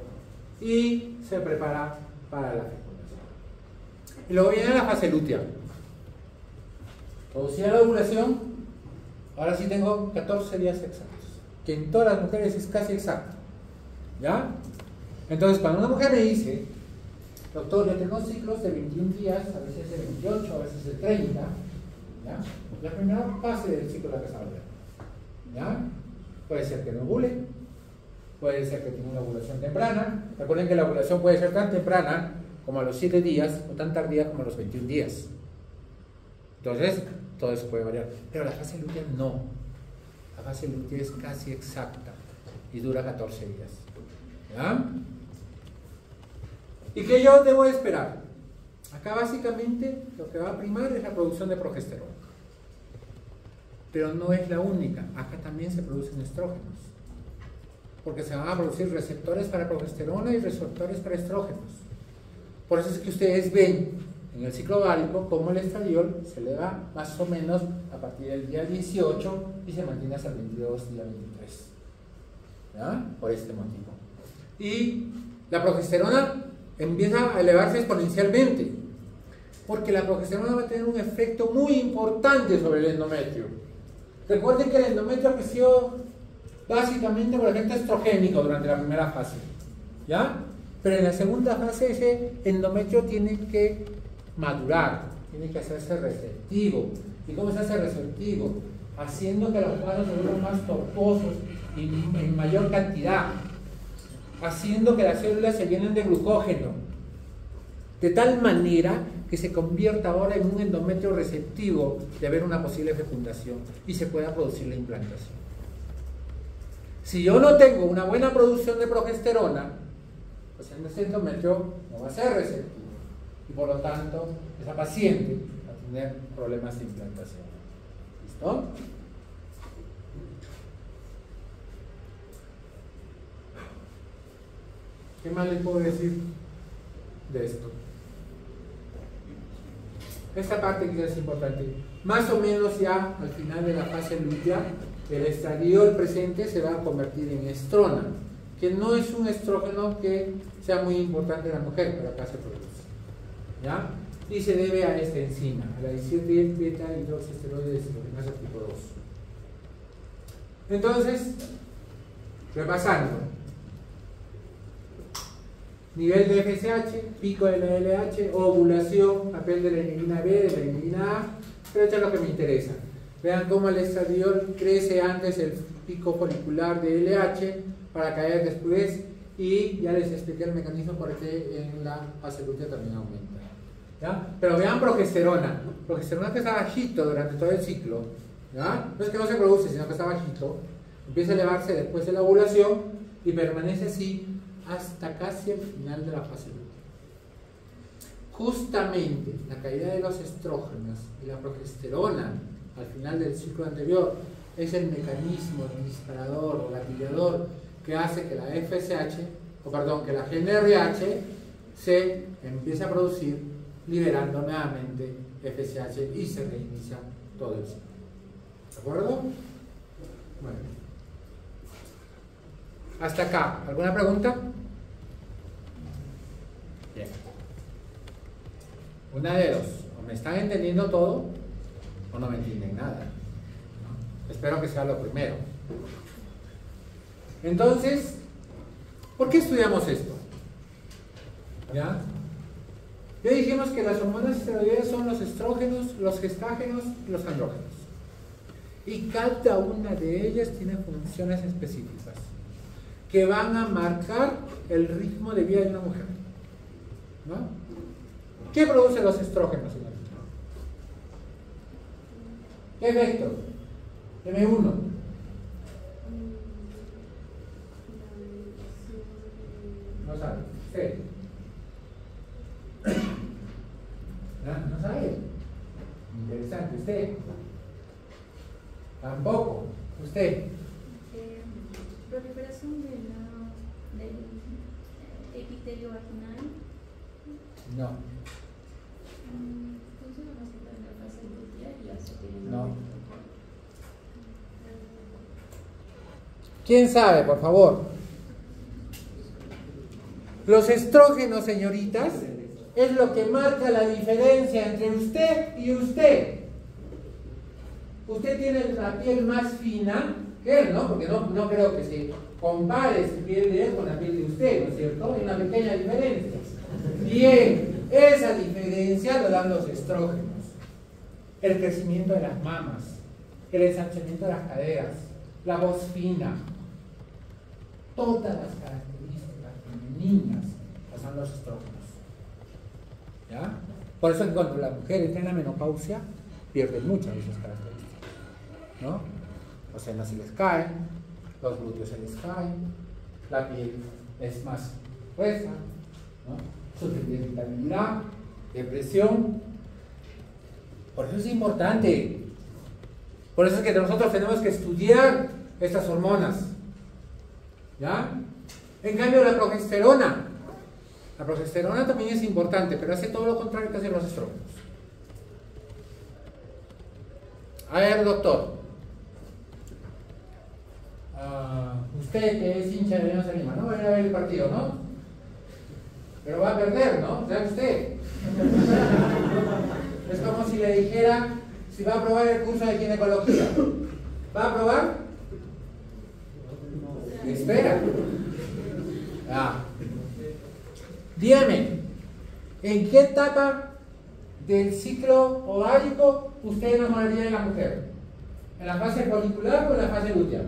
y se prepara para la fecundación. Y luego viene la fase lútea. Producida la ovulación, ahora sí tengo 14 días exactos, que en todas las mujeres es casi exacto. ¿Ya? Entonces, cuando una mujer me dice, doctor, yo tengo ciclos de 21 días, a veces de 28, a veces de 30, ¿ya? La primera fase del ciclo de la menstruación. ¿Ya? Puede ser que no ovule, puede ser que tenga una ovulación temprana. Recuerden que la ovulación puede ser tan temprana como a los 7 días o tan tardía como a los 21 días. Entonces, todo eso puede variar. Pero la fase lútea no. La fase lútea es casi exacta y dura 14 días. ¿Ya? ¿Y qué yo debo esperar? Acá básicamente lo que va a primar es la producción de progesterona. Pero no es la única. Acá también se producen estrógenos. porque se van a producir receptores para progesterona y receptores para estrógenos. Por eso es que ustedes ven en el ciclo ovárico cómo el estradiol se eleva más o menos a partir del día 18 y se mantiene hasta el 22, día 23. ¿Ya? Por este motivo. Y la progesterona empieza a elevarse exponencialmente, porque la progesterona va a tener un efecto muy importante sobre el endometrio. Recuerden que el endometrio creció básicamente por efecto estrogénico durante la primera fase, ¿ya? Pero en la segunda fase ese endometrio tiene que madurar, tiene que hacerse receptivo. ¿Y cómo se hace receptivo? Haciendo que los vasos se vuelvan más tortuosos y en mayor cantidad, haciendo que las células se llenen de glucógeno, de tal manera que se convierta ahora en un endometrio receptivo de haber una posible fecundación y se pueda producir la implantación. Si yo no tengo una buena producción de progesterona, pues ese endometrio no va a ser receptivo y por lo tanto esa paciente va a tener problemas de implantación. ¿Listo? ¿Qué más les puedo decir de esto? Esta parte quizás es importante. Más o menos ya al final de la fase lútea, el estradiol presente se va a convertir en estrona, que no es un estrógeno que sea muy importante en la mujer, pero acá se produce. ¿Ya? Y se debe a esta enzima, a la 17 beta hidroxiesteroide deshidrogenasa tipo 2. Entonces, repasando. Nivel de FSH, pico de la LH, ovulación, papel de la inhibina B, de la inhibina A, pero esto es lo que me interesa. Vean cómo el estradiol crece antes el pico folicular de LH para caer después, y ya les expliqué el mecanismo por qué en la fase lútea también aumenta. ¿Ya? Pero vean progesterona que está bajito durante todo el ciclo, ¿ya? No es que no se produce, sino que está bajito, empieza a elevarse después de la ovulación y permanece así hasta casi el final de la fase lútea. Justamente la caída de los estrógenos y la progesterona al final del ciclo anterior es el mecanismo disparador o gatillador que hace que la que la GnRH se empiece a producir, liberando nuevamente FSH y se reinicia todo el ciclo. ¿De acuerdo? Bueno. Hasta acá. ¿Alguna pregunta? Bien. Una de dos. O me están entendiendo todo o no me entienden nada. ¿No? Espero que sea lo primero. Entonces, ¿por qué estudiamos esto? ¿Ya? Ya dijimos que las hormonas esteroideas son los estrógenos, los gestágenos y los andrógenos. Y cada una de ellas tiene funciones específicas que van a marcar el ritmo de vida de una mujer. ¿No? ¿Qué producen los estrógenos, señor? ¿Qué efecto? M1. No sabe. ¿Usted? ¿No sabe? Interesante. ¿Usted? Tampoco. ¿Usted? Proliferación del epitelio vaginal. No. Funciona más que en la fase lútea y ya se tiene. No. ¿Quién sabe, por favor? Los estrógenos, señoritas, es lo que marca la diferencia entre usted y usted. Usted tiene la piel más fina que él, ¿no? Porque no creo que se compare su piel de él con la piel de usted, ¿no es cierto? Hay una pequeña diferencia. Bien, esa diferencia lo dan los estrógenos. El crecimiento de las mamas, el ensanchamiento de las caderas, la voz fina, todas las características femeninas las dan los estrógenos. ¿Ya? Por eso cuando la mujer entra en la menopausia, pierde muchas de esas características, ¿no? Los senos se les caen, los glúteos se les caen, la piel es más gruesa, ¿no? Sufren de irritabilidad, depresión. Por eso es importante. Por eso es que nosotros tenemos que estudiar estas hormonas. ¿Ya? En cambio, la progesterona también es importante, pero hace todo lo contrario que hacen los estrógenos. A ver, doctor. Usted que es hincha de Alianza Lima, no va a ir a ver el partido, ¿no? Pero va a perder, ¿no? ¿Sabe usted? Es como si le dijera si va a aprobar el curso de ginecología. ¿Va a aprobar? Espera. Dígame, ¿en qué etapa del ciclo ovárico usted enamoraría de la mujer? ¿En la fase folicular o en la fase lútea?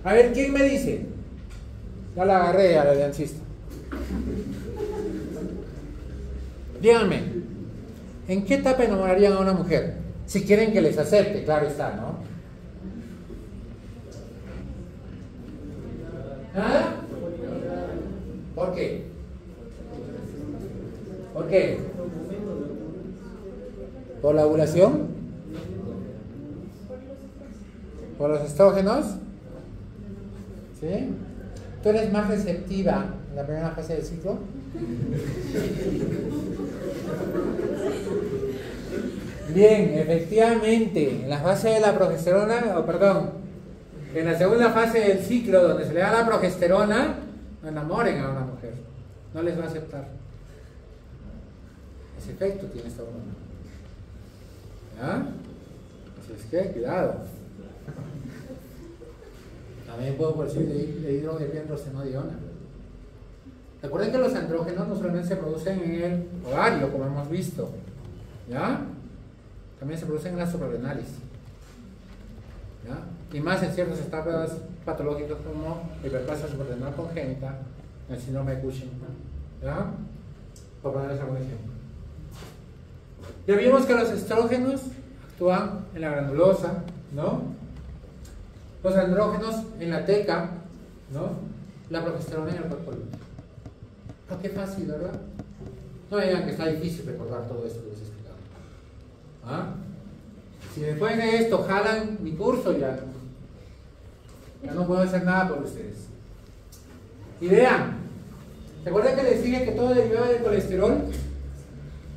A ver, ¿quién me dice? Ya la agarré a la aliancista. Díganme, ¿en qué etapa enamorarían a una mujer? Si quieren que les acepte, claro está, ¿no? ¿Nada? ¿Por qué? ¿Por qué? ¿Por la ovulación? ¿Por los estrógenos? ¿Sí? ¿Tú eres más receptiva en la primera fase del ciclo? Bien, efectivamente, en la fase de la progesterona, en la segunda fase del ciclo, donde se le da la progesterona, no enamoren a una mujer, no les va a aceptar. Ese efecto tiene esta hormona. ¿Ya? Así es que, cuidado. También puedo decir de hidroepiandrostenodiona. Recuerden que los andrógenos no solamente se producen en el ovario, como hemos visto, ¿ya? También se producen en las suprarrenales, ¿ya? Y más en ciertas etapas patológicas como hiperplasia suprarrenal congénita, el síndrome de Cushing, ¿ya? Por ponerles algún ejemplo. Ya vimos que los estrógenos actúan en la granulosa, ¿no? Los andrógenos en la teca, ¿no? La progesterona en el cuerpo lúteo. Oh, qué fácil, ¿verdad? No me digan que está difícil recordar todo esto que les he explicado. ¿Ah? Si después de esto jalan mi curso, ya no puedo hacer nada por ustedes. Y vean, ¿recuerdan que les dije que todo deriva del colesterol?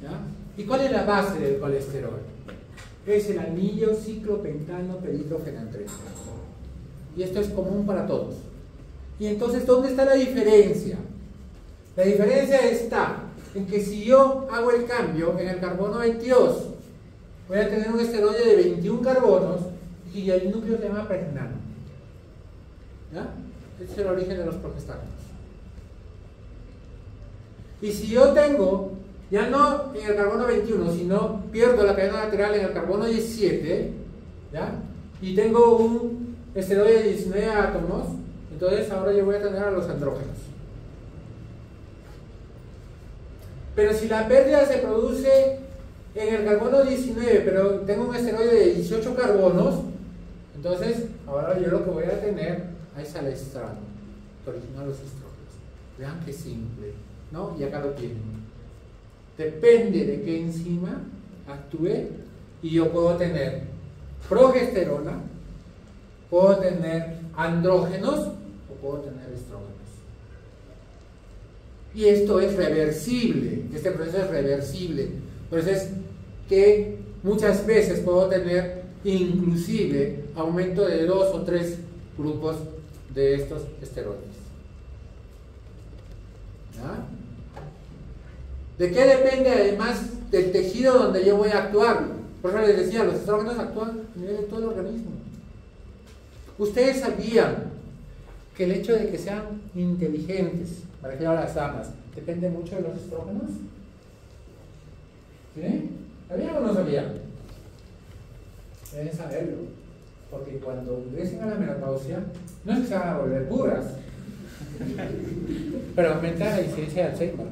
¿Ya? ¿Y cuál es la base del colesterol? Es el anillo ciclopentano pedidrofenantreno. Y esto es común para todos. Y entonces, ¿dónde está la diferencia? La diferencia está en que si yo hago el cambio en el carbono 22, voy a tener un esteroide de 21 carbonos y el núcleo se llama pregnano. ¿Ya? Ese es el origen de los progestágenos. Y si yo tengo, ya no en el carbono 21, sino pierdo la cadena lateral en el carbono 17, ¿ya? Y tengo un esteroide de 19 átomos, entonces ahora yo voy a tener a los andrógenos. Pero si la pérdida se produce en el carbono 19, pero tengo un esteroide de 18 carbonos, entonces ahora yo lo que voy a tener es al estrano, que origina los estrógenos. Vean qué simple, ¿no? Y acá lo tienen. Depende de qué enzima actúe y yo puedo tener progesterona, puedo tener andrógenos o puedo tener estrógenos. Y esto es reversible, este proceso es reversible. Por eso es que muchas veces puedo tener inclusive aumento de 2 o 3 grupos de estos esteroides. ¿Ya? ¿De qué depende además del tejido donde yo voy a actuar? Por eso les decía, los estrógenos actúan a nivel de todo el organismo. Ustedes sabían que el hecho de que sean inteligentes, para que ahora las damas, depende mucho de los estrógenos. ¿Sí? ¿Sabían o no sabían? Deben saberlo, porque cuando ingresen a la menopausia, no es que se van a volver puras, pero aumenta la incidencia de Alzheimer.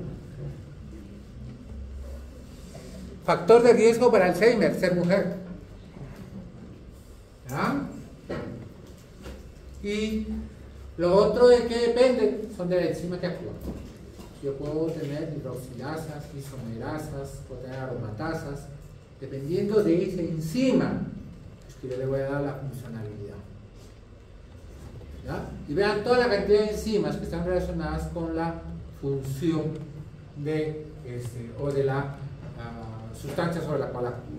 Factor de riesgo para Alzheimer, ser mujer. ¿Ya? Y lo otro de qué depende son de la enzima que actúa. Yo puedo tener hidroxilasas, isomerasas, puedo tener aromatasas, dependiendo de esa enzima, es que yo le voy a dar la funcionalidad. ¿Ya? Y vean toda la cantidad de enzimas que están relacionadas con la función de o de la sustancia sobre la cual actúa.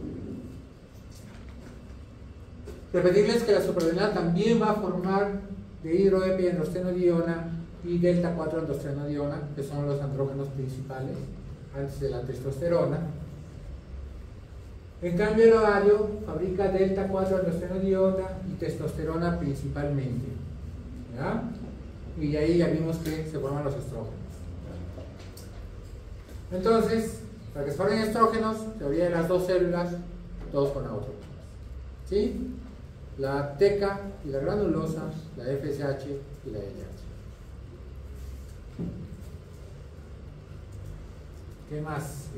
Repetirles que la suprarrenal también va a formar de hidroepiandrostenodiona y delta 4 androstenodiona, que son los andrógenos principales antes de la testosterona. En cambio, el ovario fabrica delta 4 androstenodiona y testosterona principalmente. ¿Ya? Y ahí ya vimos que se forman los estrógenos. Entonces, para que se formen estrógenos, teoría de las dos células, todos con autótropas. ¿Sí? La teca y la granulosa, la FSH y la LH. ¿Qué más?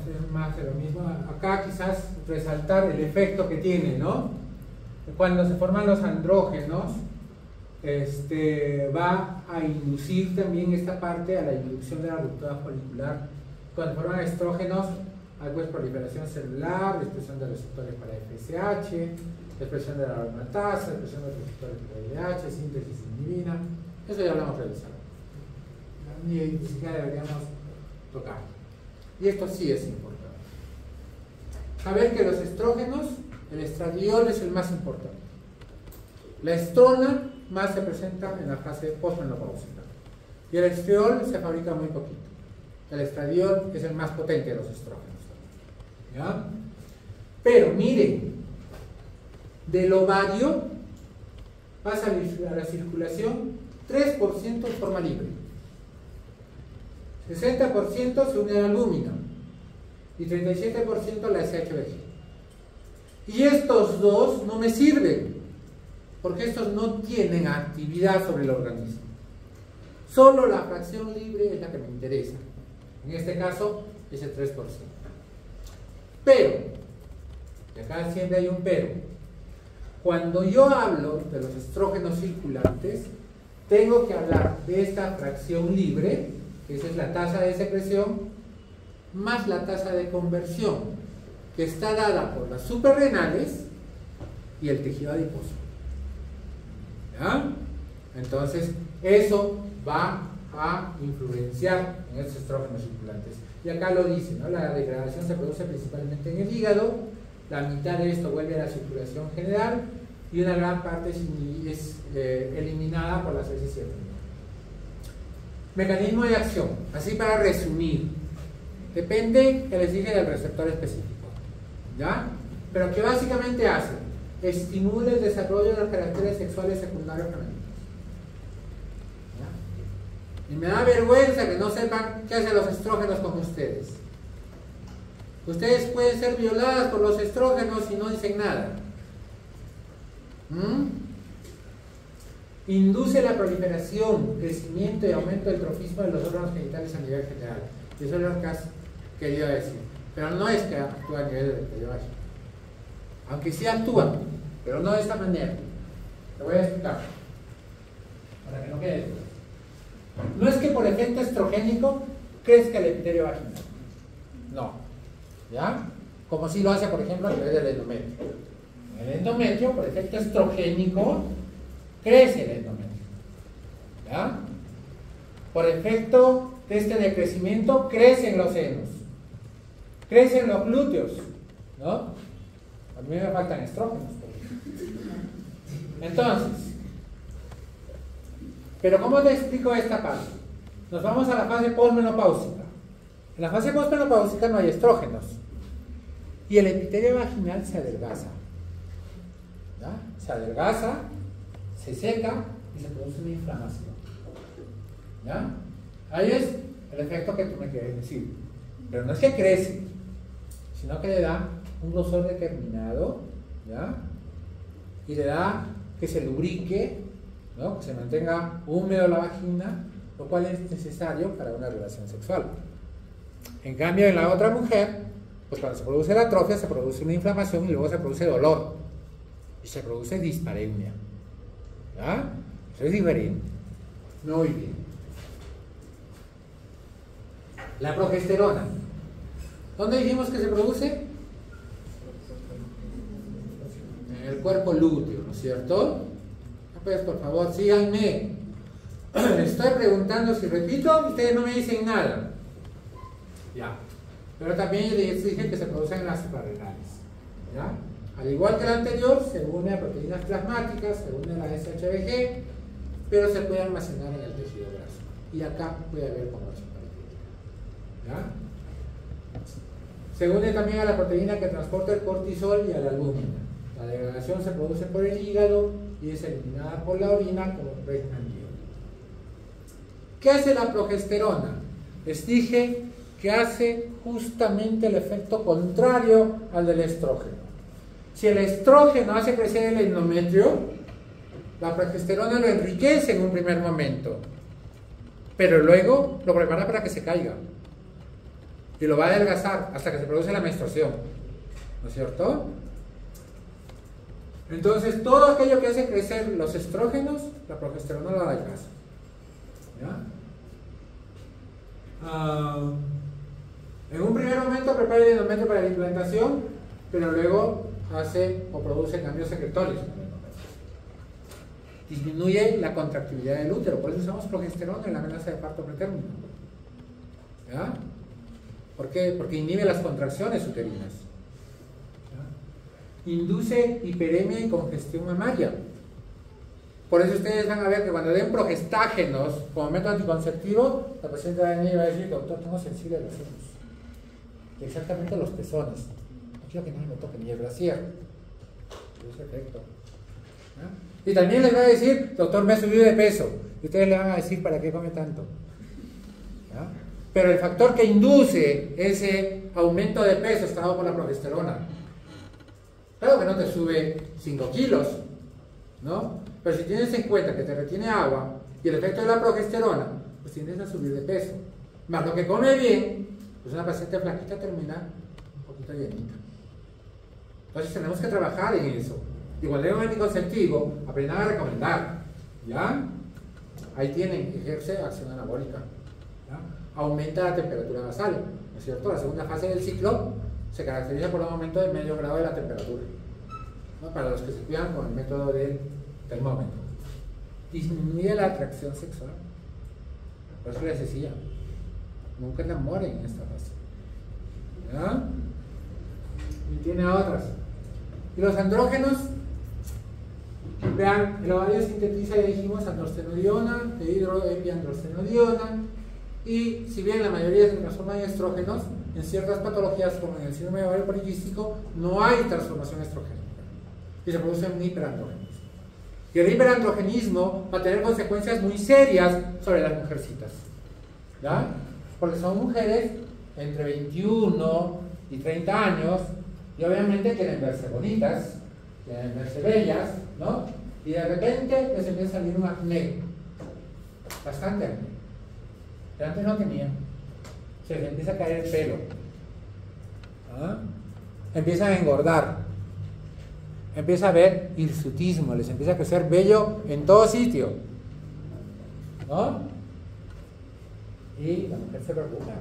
Es más de lo mismo. Acá quizás resaltar el efecto que tiene, ¿no? Cuando se forman los andrógenos, va a inducir también esta parte a la inducción de la ruptura folicular. Cuando se forman estrógenos, hay pues proliferación celular, expresión de receptores para FSH, expresión de la aromatasa, expresión de receptores para LH, síntesis de inhibina. Eso ya lo hemos realizado. Ni siquiera deberíamos tocar. Y esto sí es importante. Saber que los estrógenos, el estradiol es el más importante. La estrona más se presenta en la fase postmenopáusica. Y el estriol se fabrica muy poquito. El estradiol es el más potente de los estrógenos. ¿Ya? Pero miren, del ovario pasa a la circulación 3% en forma libre. 60% se une a la albúmina y 37% a la SHBG. Y estos dos no me sirven, porque estos no tienen actividad sobre el organismo. Solo la fracción libre es la que me interesa. En este caso es el 3%. Pero, y acá siempre hay un pero, cuando yo hablo de los estrógenos circulantes, tengo que hablar de esta fracción libre, que esa es la tasa de secreción, más la tasa de conversión, que está dada por las suprarrenales y el tejido adiposo. ¿Ya? Entonces, eso va a influenciar en estos estrógenos circulantes. Y acá lo dice, ¿no? La degradación se produce principalmente en el hígado, la mitad de esto vuelve a la circulación general y una gran parte es eliminada por las heces. Mecanismo de acción, así para resumir, depende, que les dije, del receptor específico, ¿ya? Pero que básicamente hace, estimula el desarrollo de los caracteres sexuales secundarios femeninos. ¿Ya? Y me da vergüenza que no sepan qué hacen los estrógenos con ustedes. Ustedes pueden ser violadas por los estrógenos y no dicen nada. Induce la proliferación, crecimiento y aumento del trofismo de los órganos genitales a nivel general. Eso es lo que has querido decir. Pero no es que actúa a nivel del periodo vaginal. Aunque sí actúa, pero no de esta manera. Te voy a explicar. Para que no quede duda. No es que por efecto estrogénico crezca el epitelio vaginal. No. ¿Ya? Como si lo hace, por ejemplo, a nivel del endometrio. En el endometrio, por efecto estrogénico, crece el endometrio. ¿Ya? Por efecto de este decrecimiento, crecen los senos, crecen los glúteos, ¿no? A mí me faltan estrógenos. Entonces, pero ¿cómo te explico esta parte? Nos vamos a la fase postmenopáusica. En la fase postmenopáusica no hay estrógenos y el epitelio vaginal se adelgaza. ¿Ya? Se adelgaza, se seca y se produce una inflamación. ¿Ya? Ahí es el efecto que tú me quieres decir. Pero no es que crece, sino que le da un grosor determinado, ¿ya? Y le da que se lubrique, ¿no? Que se mantenga húmedo la vagina, lo cual es necesario para una relación sexual. En cambio, en la otra mujer, pues cuando se produce la atrofia, se produce una inflamación y luego se produce dolor. Y se produce dispareunia. ¿Ya? Eso es diferente. Muy bien. La progesterona. ¿Dónde dijimos que se produce? En el cuerpo lúteo, ¿no es cierto? Pues por favor, síganme. Les estoy preguntando si repito, ustedes no me dicen nada. Ya. Pero también les dije que se producen en las suprarrenales. ¿Ya? Al igual que el anterior, se une a proteínas plasmáticas, se une a la SHBG, pero se puede almacenar en el tejido graso. Y acá puede haber conversión parenquítica. ¿Ya? Se une también a la proteína que transporta el cortisol y a la albúmina. La degradación se produce por el hígado y es eliminada por la orina como pregnenolona. ¿Qué hace la progesterona? Les dije que hace justamente el efecto contrario al del estrógeno. Si el estrógeno hace crecer el endometrio, la progesterona lo enriquece en un primer momento, pero luego lo prepara para que se caiga y lo va a adelgazar hasta que se produce la menstruación, ¿no es cierto? Entonces todo aquello que hace crecer los estrógenos, la progesterona lo adelgaza. ¿Ya? En un primer momento prepara el endometrio para la implantación, pero luego hace o produce cambios secretorios. Disminuye la contractibilidad del útero, por eso usamos progesterona en la amenaza de parto pretérmino. ¿Ya? ¿Por qué? Porque inhibe las contracciones uterinas. ¿Ya? Induce hiperemia y congestión mamaria. Por eso ustedes van a ver que cuando den progestágenos como método anticonceptivo, la paciente va a venir y va a decir: doctor, tengo sensible los senos. Y exactamente los pezones. No quiero que nadie me toque ni el brasier. Es efecto. ¿Ya? Y también les va a decir: doctor, me he subido de peso. Y ustedes le van a decir: ¿para qué come tanto? ¿Ya? Pero el factor que induce ese aumento de peso está dado por la progesterona. Claro que no te sube 5 kilos, ¿no? Pero si tienes en cuenta que te retiene agua y el efecto de la progesterona, pues tiendes a subir de peso. Más lo que come bien, pues una paciente flaquita termina un poquito llenita. Entonces tenemos que trabajar en eso. Y cuando hay un anticonceptivo, aprendan a recomendar. ¿Ya? Ahí tienen, ejerce acción anabólica. ¿Ya? Aumenta la temperatura basal, ¿no es cierto? La segunda fase del ciclo se caracteriza por un aumento de medio grado de la temperatura, ¿no? Para los que se cuidan con el método del termómetro. Disminuye la atracción sexual. Por eso les decía, nunca enamoren en esta fase. ¿Ya? Y tiene otras. Y los andrógenos, vean, el ovario sintetiza, ya dijimos, androstenodiona, dehidroepiandrostenodiona, y si bien la mayoría se transforman en estrógenos, en ciertas patologías como en el síndrome de ovario poliquístico no hay transformación estrogénica y se produce un hiperandrogenismo. Y el hiperandrogenismo va a tener consecuencias muy serias sobre las mujercitas, ¿ya? Porque son mujeres entre 21 y 30 años y obviamente quieren verse bonitas, quieren verse bellas, ¿no? Y de repente les empieza a salir un acné, bastante acné, que antes no tenían. Se les empieza a caer el pelo, ¿ah? Empiezan a engordar, empieza a haber hirsutismo, les empieza a crecer vello en todo sitio, ¿no? Y la mujer se preocupa: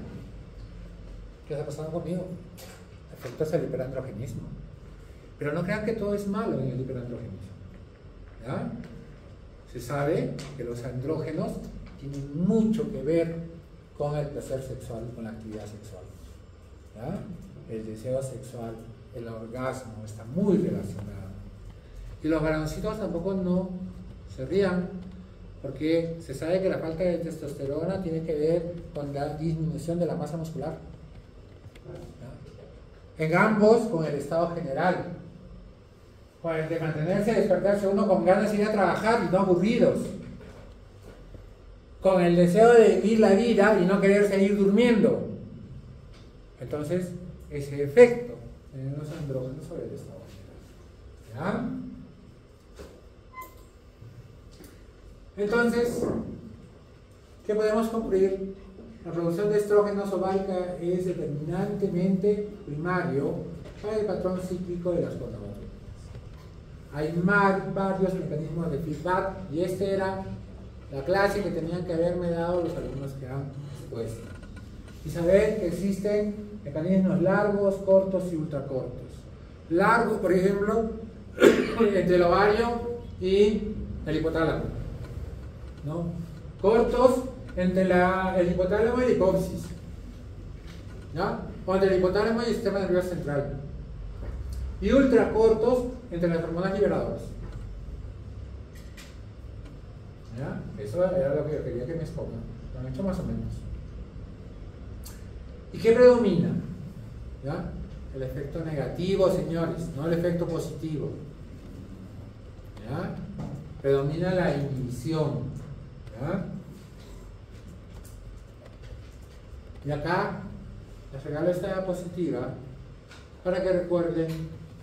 ¿qué está pasando conmigo? Afecta el hiperandrogenismo. Pero no crean que todo es malo en el hiperandrogenismo, ¿ya? Se sabe que los andrógenos tienen mucho que ver con el placer sexual, con la actividad sexual, ¿ya? El deseo sexual, el orgasmo está muy relacionado. Y los varoncitos tampoco no se rían, porque se sabe que la falta de testosterona tiene que ver con la disminución de la masa muscular, ¿ya? En ambos, con el estado general, con el de mantenerse y despertarse uno con ganas de ir a trabajar y no aburridos, con el deseo de vivir la vida y no querer seguir durmiendo. Entonces, ese efecto de los andrógenos sobre el estado general, ¿ya? Entonces, ¿qué podemos concluir? La producción de estrógenos ovárica es determinantemente primario para el patrón cíclico de las gonadotropinas. Hay varios mecanismos de feedback y esta era la clase que tenían que haberme dado los alumnos que han expuesto. y saber que existen mecanismos largos, cortos y ultracortos. Largos, por ejemplo, entre el ovario y el hipotálamo, ¿no? Cortos entre el hipotálamo y la hipófisis, ¿ya? O entre el hipotálamo y el sistema nervioso central. Y ultracortos entre las hormonas liberadoras. ¿Ya? Eso era lo que yo quería que me expongan. Lo han hecho más o menos. ¿Y qué predomina? ¿Ya? El efecto negativo, señores, no el efecto positivo. ¿Ya? Predomina la inhibición. ¿Ya? Y acá les regalo esta diapositiva para que recuerden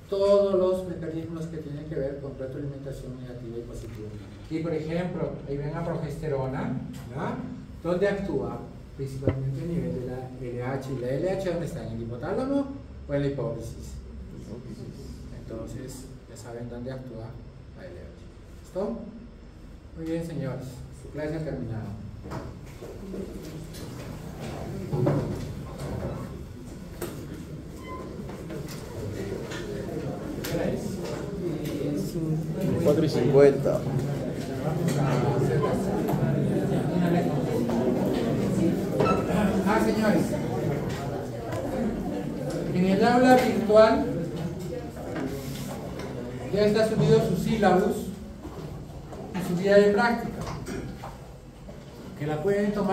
todos los mecanismos que tienen que ver con retroalimentación negativa y positiva. Y por ejemplo, ahí ven la progesterona, ¿ya? ¿Dónde actúa? Principalmente a nivel de la LH. ¿Y la LH dónde está? ¿En el hipotálamo o en la hipófisis? Entonces, ya saben dónde actúa la LH. ¿Listo? Muy bien, señores. Su clase ha terminado. ¿Qué hora es? 4:50. Señores, en el aula virtual ya está subido su sílabus y su guía de práctica, que la pueden tomar